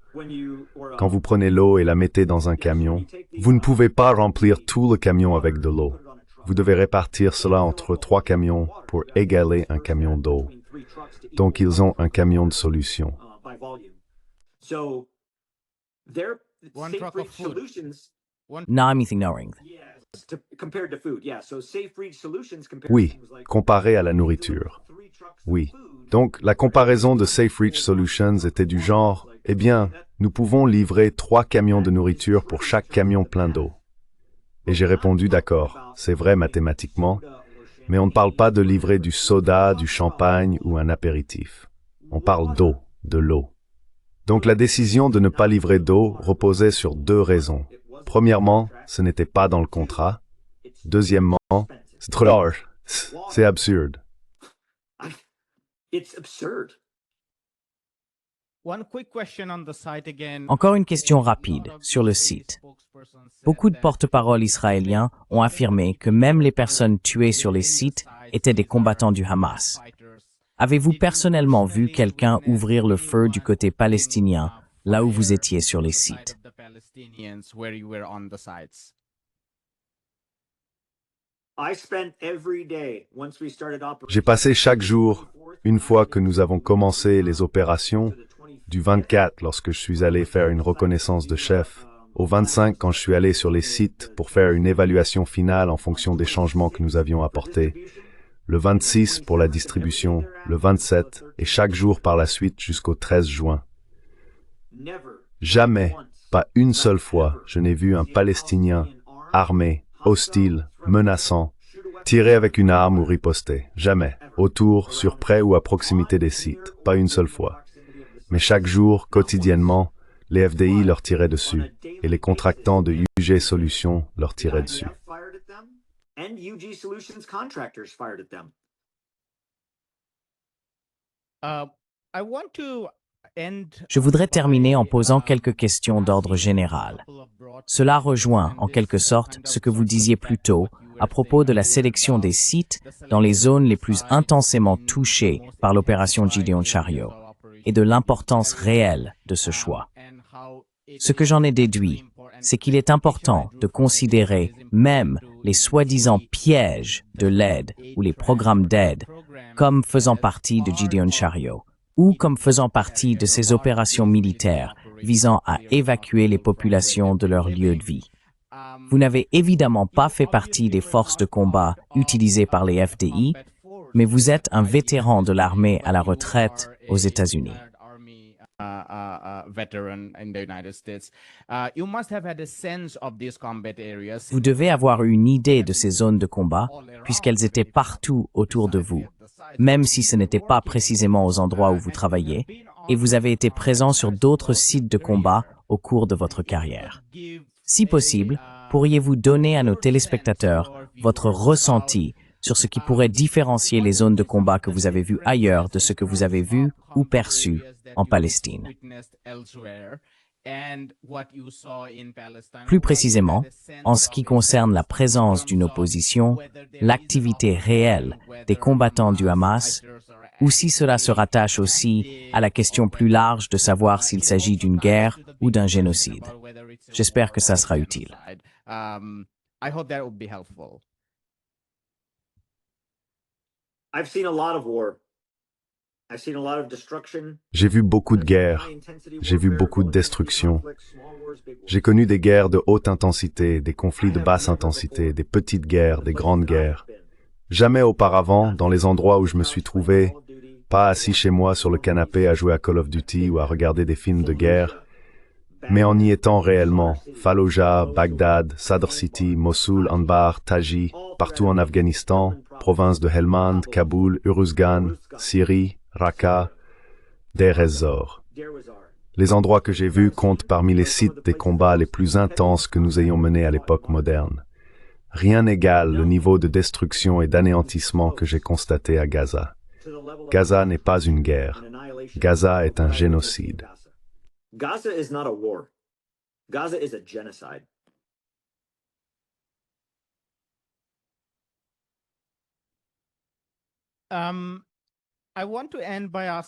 quand vous prenez l'eau et la mettez dans un camion, vous ne pouvez pas remplir tout le camion avec de l'eau. Vous devez répartir cela entre 3 camions pour égaler un camion d'eau. Donc ils ont un camion de solution. Now I'm ignoring. Oui, comparé à la nourriture. Oui. Donc, la comparaison de Safe Reach Solutions était du genre, eh bien, nous pouvons livrer 3 camions de nourriture pour chaque camion plein d'eau. Et j'ai répondu, d'accord, c'est vrai mathématiquement, mais on ne parle pas de livrer du soda, du champagne ou un apéritif. On parle d'eau, de l'eau. Donc la décision de ne pas livrer d'eau reposait sur 2 raisons. Premièrement, ce n'était pas dans le contrat. Deuxièmement, c'est trop large. C'est absurde. Encore une question rapide sur le site. Beaucoup de porte-paroles israéliens ont affirmé que même les personnes tuées sur les sites étaient des combattants du Hamas. Avez-vous personnellement vu quelqu'un ouvrir le feu du côté palestinien, là où vous étiez sur les sites? Palestinians where you were on the sites? J'ai passé chaque jour, une fois que nous avons commencé les opérations, du 24 lorsque je suis allé faire une reconnaissance de chef, au 25 quand je suis allé sur les sites pour faire une évaluation finale en fonction des changements que nous avions apportés, le 26 pour la distribution, le 27 et chaque jour par la suite jusqu'au 13 juin. Jamais, pas une seule fois, je n'ai vu un Palestinien armé, hostile, menaçant, tirer avec une arme ou riposter. Jamais. Autour, sur près ou à proximité des sites. Pas une seule fois. Mais chaque jour, quotidiennement, les FDI leur tiraient dessus et les contractants de UG Solutions leur tiraient dessus. Je voudrais terminer en posant quelques questions d'ordre général. Cela rejoint, en quelque sorte, ce que vous disiez plus tôt à propos de la sélection des sites dans les zones les plus intensément touchées par l'opération Gideon Chariot et de l'importance réelle de ce choix. Ce que j'en ai déduit, c'est qu'il est important de considérer même les soi-disant pièges de l'aide ou les programmes d'aide comme faisant partie de Gideon Chariot ou comme faisant partie de ces opérations militaires visant à évacuer les populations de leur lieu de vie. Vous n'avez évidemment pas fait partie des forces de combat utilisées par les FDI, mais vous êtes un vétéran de l'armée à la retraite aux États-Unis. Vous devez avoir une idée de ces zones de combat, puisqu'elles étaient partout autour de vous, même si ce n'était pas précisément aux endroits où vous travaillez, et vous avez été présent sur d'autres sites de combat au cours de votre carrière. Si possible, pourriez-vous donner à nos téléspectateurs votre ressenti sur ce qui pourrait différencier les zones de combat que vous avez vues ailleurs de ce que vous avez vu ou perçu en Palestine? Plus précisément, en ce qui concerne la présence d'une opposition, l'activité réelle des combattants du Hamas, ou si cela se rattache aussi à la question plus large de savoir s'il s'agit d'une guerre ou d'un génocide. J'espère que ça sera utile. J'ai vu beaucoup de guerres, j'ai vu beaucoup de destruction. J'ai connu des guerres de haute intensité, des conflits de basse intensité, des petites guerres, des grandes guerres. Jamais auparavant, dans les endroits où je me suis trouvé, pas assis chez moi sur le canapé à jouer à Call of Duty ou à regarder des films de guerre, mais en y étant réellement, Fallujah, Bagdad, Sadr City, Mossoul, Anbar, Taji, partout en Afghanistan, province de Helmand, Kaboul, Uruzgan, Syrie, Raqqa, Deir ez-Zor. Les endroits que j'ai vus comptent parmi les sites des combats les plus intenses que nous ayons menés à l'époque moderne. Rien n'égale le niveau de destruction et d'anéantissement que j'ai constaté à Gaza. Gaza n'est pas une guerre. Gaza est un génocide. Gaza is not a war. Gaza is a genocide.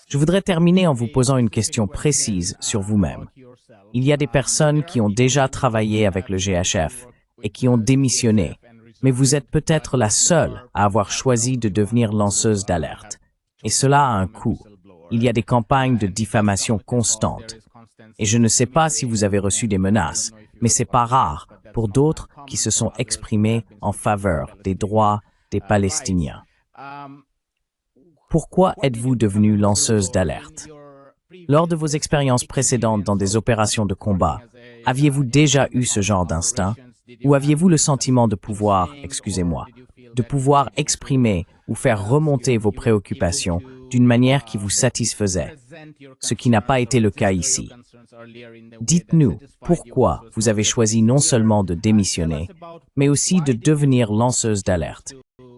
Je voudrais terminer en vous posant une question précise sur vous-même. Il y a des personnes qui ont déjà travaillé avec le GHF et qui ont démissionné, mais vous êtes peut-être la seule à avoir choisi de devenir lanceuse d'alerte. Et cela a un coût. Il y a des campagnes de diffamation constantes. Et je ne sais pas si vous avez reçu des menaces, mais c'est pas rare pour d'autres qui se sont exprimés en faveur des droits des Palestiniens. Pourquoi êtes-vous devenue lanceuse d'alerte? Lors de vos expériences précédentes dans des opérations de combat, aviez-vous déjà eu ce genre d'instinct? Ou aviez-vous le sentiment de pouvoir, de pouvoir exprimer ou faire remonter vos préoccupations d'une manière qui vous satisfaisait, ce qui n'a pas été le cas ici? Dites-nous pourquoi vous avez choisi non seulement de démissionner, mais aussi de devenir lanceuse d'alerte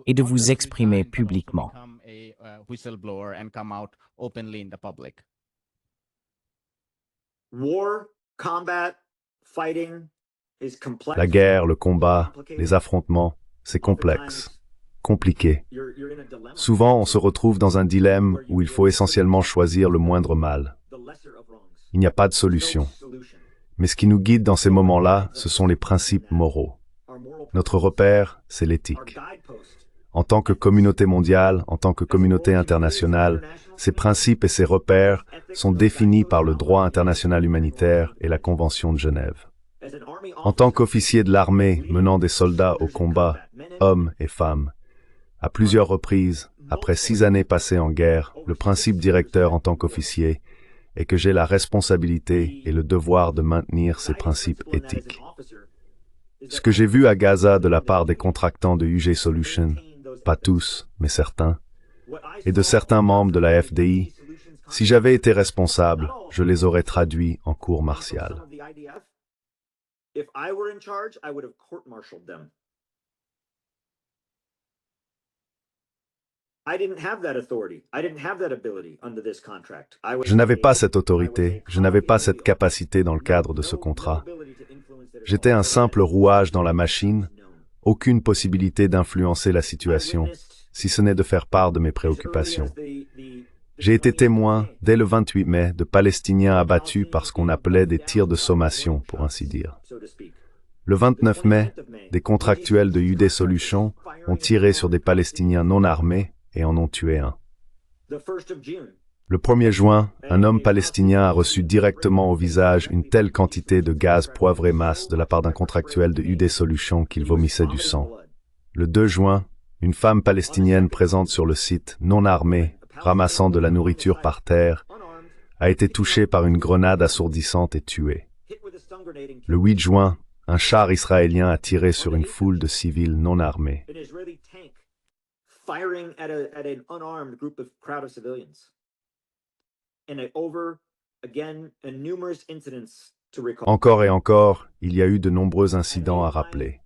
et de vous exprimer publiquement. La guerre, le combat, les affrontements, c'est complexe, compliqué. Souvent, on se retrouve dans un dilemme où il faut essentiellement choisir le moindre mal. Il n'y a pas de solution. Mais ce qui nous guide dans ces moments-là, ce sont les principes moraux. Notre repère, c'est l'éthique. En tant que communauté mondiale, en tant que communauté internationale, ces principes et ces repères sont définis par le droit international humanitaire et la Convention de Genève. En tant qu'officier de l'armée menant des soldats au combat, hommes et femmes, à plusieurs reprises, après 6 années passées en guerre, le principe directeur en tant qu'officier est que j'ai la responsabilité et le devoir de maintenir ces principes éthiques. Ce que j'ai vu à Gaza de la part des contractants de UG Solutions, pas tous, mais certains, et de certains membres de la FDI, si j'avais été responsable, je les aurais traduits en cour martiale. If I were in charge, I would have court-martialed them. I didn't have that authority. I didn't have that ability under this contract. Je n'avais pas cette autorité, je n'avais pas cette capacité dans le cadre de ce contrat. J'étais un simple rouage dans la machine, aucune possibilité d'influencer la situation, si ce n'est de faire part de mes préoccupations. J'ai été témoin, dès le 28 mai, de Palestiniens abattus par ce qu'on appelait des tirs de sommation, pour ainsi dire. Le 29 mai, des contractuels de UD Solutions ont tiré sur des Palestiniens non armés et en ont tué un. Le 1er juin, un homme palestinien a reçu directement au visage une telle quantité de gaz poivré masse de la part d'un contractuel de UD Solutions qu'il vomissait du sang. Le 2 juin, une femme palestinienne présente sur le site, non armée, ramassant de la nourriture par terre, a été touchée par une grenade assourdissante et tuée. Le 8 juin, un char israélien a tiré sur une foule de civils non armés. Encore et encore, il y a eu de nombreux incidents à rappeler.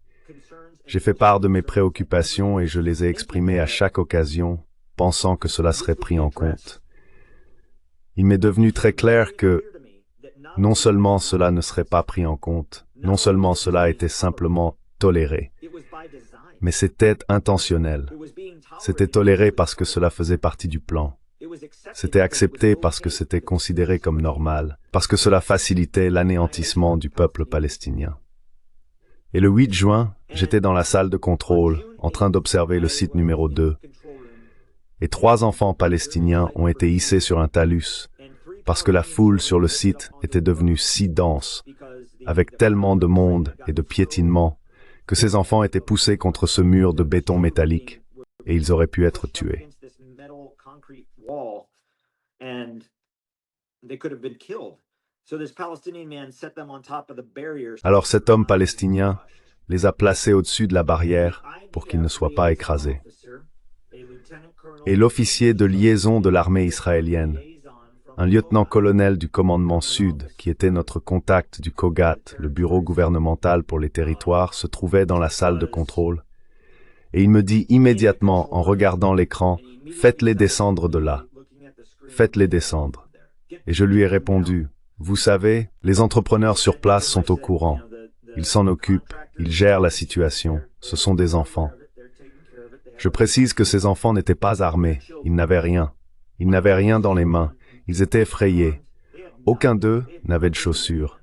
J'ai fait part de mes préoccupations et je les ai exprimées à chaque occasion, pensant que cela serait pris en compte. Il m'est devenu très clair que non seulement cela ne serait pas pris en compte, non seulement cela était simplement toléré, mais c'était intentionnel. C'était toléré parce que cela faisait partie du plan. C'était accepté parce que c'était considéré comme normal, parce que cela facilitait l'anéantissement du peuple palestinien. Et le 8 juin, j'étais dans la salle de contrôle, en train d'observer le site numéro 2, et 3 enfants palestiniens ont été hissés sur un talus, parce que la foule sur le site était devenue si dense, avec tellement de monde et de piétinement, que ces enfants étaient poussés contre ce mur de béton métallique, et ils auraient pu être tués. Alors cet homme palestinien les a placés au-dessus de la barrière pour qu'ils ne soient pas écrasés. Et l'officier de liaison de l'armée israélienne, un lieutenant-colonel du commandement Sud, qui était notre contact du COGAT, le bureau gouvernemental pour les territoires, se trouvait dans la salle de contrôle. Et il me dit immédiatement, en regardant l'écran, « Faites-les descendre de là. Faites-les descendre. » Et je lui ai répondu, « Vous savez, les entrepreneurs sur place sont au courant. Ils s'en occupent, ils gèrent la situation. Ce sont des enfants. » Je précise que ces enfants n'étaient pas armés. Ils n'avaient rien. Ils n'avaient rien dans les mains. Ils étaient effrayés. Aucun d'eux n'avait de chaussures.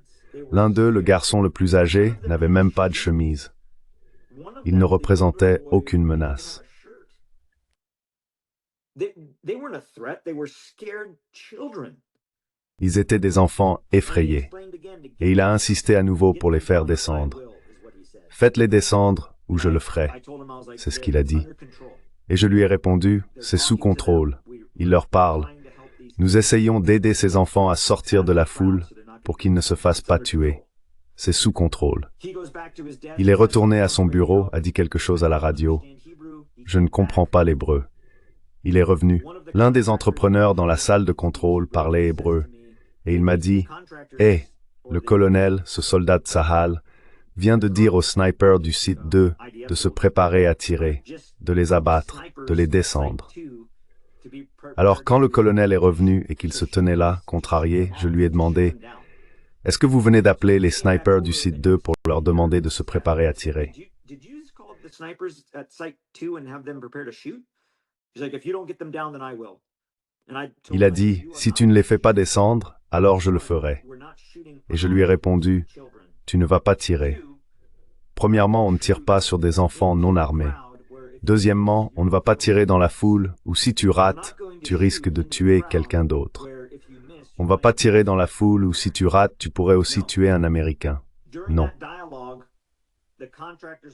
L'un d'eux, le garçon le plus âgé, n'avait même pas de chemise. Il ne représentait aucune menace. Ils étaient des enfants effrayés. Et il a insisté à nouveau pour les faire descendre. « Faites-les descendre ou je le ferai. » C'est ce qu'il a dit. Et je lui ai répondu, « C'est sous contrôle. » Il leur parle. Nous essayons d'aider ces enfants à sortir de la foule pour qu'ils ne se fassent pas tuer. C'est sous contrôle. Il est retourné à son bureau, a dit quelque chose à la radio. Je ne comprends pas l'hébreu. Il est revenu. L'un des entrepreneurs dans la salle de contrôle parlait hébreu. Et il m'a dit, « Hé, le colonel, ce soldat de Sahal, vient de dire aux snipers du site 2 de se préparer à tirer, de les abattre, de les descendre. » Alors quand le colonel est revenu et qu'il se tenait là, contrarié, je lui ai demandé, « Est-ce que vous venez d'appeler les snipers du site 2 pour leur demander de se préparer à tirer? » Il a dit, si tu ne les fais pas descendre, alors je le ferai. Et je lui ai répondu, tu ne vas pas tirer. Premièrement, on ne tire pas sur des enfants non armés. Deuxièmement, on ne va pas tirer dans la foule, ou si tu rates, tu risques de tuer quelqu'un d'autre. On ne va pas tirer dans la foule, ou si tu rates, tu pourrais aussi tuer un Américain. Non.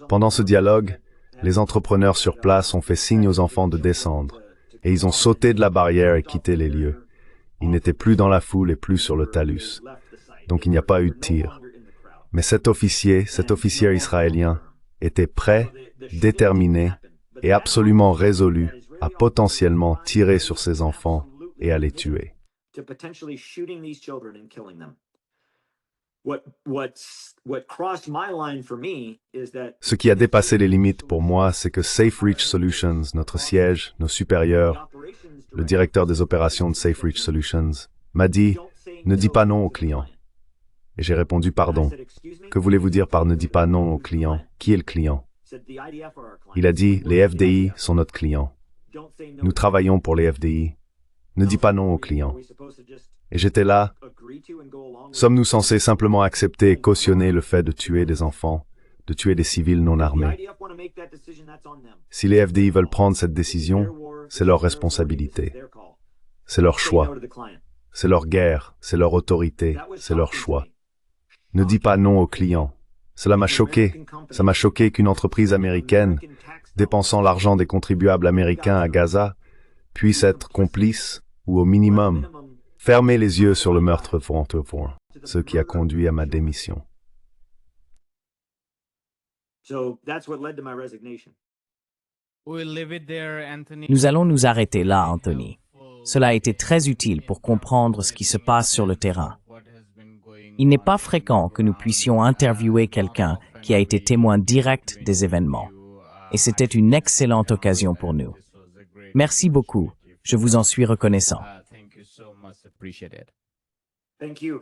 Pendant ce dialogue, les entrepreneurs sur place ont fait signe aux enfants de descendre, et ils ont sauté de la barrière et quitté les lieux. Ils n'étaient plus dans la foule et plus sur le talus. Donc il n'y a pas eu de tir. Mais cet officier israélien, était prêt, déterminé et absolument résolu à potentiellement tirer sur ces enfants et à les tuer. Ce qui a dépassé les limites pour moi, c'est que Safe Reach Solutions, notre siège, nos supérieurs, le directeur des opérations de Safe Reach Solutions, m'a dit « Ne dis pas non aux clients ». Et j'ai répondu « Pardon, que voulez-vous dire par ne dis pas non aux clients? Qui est le client ?» Il a dit « Les FDI sont notre client. Nous travaillons pour les FDI. Ne dis pas non aux clients. » Et j'étais là. Sommes-nous censés simplement accepter et cautionner le fait de tuer des enfants, de tuer des civils non armés? Si les FDI veulent prendre cette décision, c'est leur responsabilité. C'est leur choix. C'est leur guerre, c'est leur autorité, c'est leur choix. Ne dis pas non aux clients. Cela m'a choqué. Ça m'a choqué qu'une entreprise américaine, dépensant l'argent des contribuables américains à Gaza, puisse être complice, ou au minimum, fermer les yeux sur le meurtre frontière, ce qui a conduit à ma démission. Nous allons nous arrêter là, Anthony. Cela a été très utile pour comprendre ce qui se passe sur le terrain. Il n'est pas fréquent que nous puissions interviewer quelqu'un qui a été témoin direct des événements. Et c'était une excellente occasion pour nous. Merci beaucoup. Je vous en suis reconnaissant.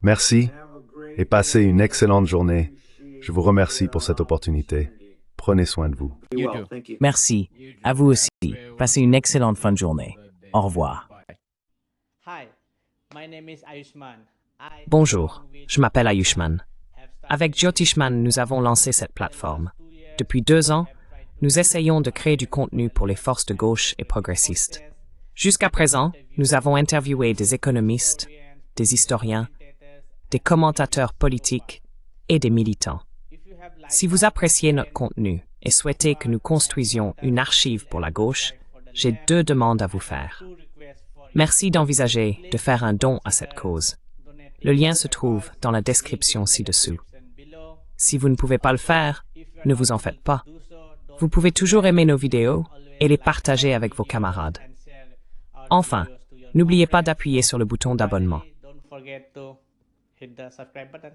Merci et passez une excellente journée. Je vous remercie pour cette opportunité. Prenez soin de vous. Merci. À vous aussi. Passez une excellente fin de journée. Au revoir. Bonjour, je m'appelle Ayushman. Avec Jyotishman, nous avons lancé cette plateforme. Depuis 2 ans, nous essayons de créer du contenu pour les forces de gauche et progressistes. Jusqu'à présent, nous avons interviewé des économistes, des historiens, des commentateurs politiques et des militants. Si vous appréciez notre contenu et souhaitez que nous construisions une archive pour la gauche, j'ai 2 demandes à vous faire. Merci d'envisager de faire un don à cette cause. Le lien se trouve dans la description ci-dessous. Si vous ne pouvez pas le faire, ne vous en faites pas. Vous pouvez toujours aimer nos vidéos et les partager avec vos camarades. Enfin, n'oubliez pas d'appuyer sur le bouton d'abonnement. Don't forget to hit the subscribe button.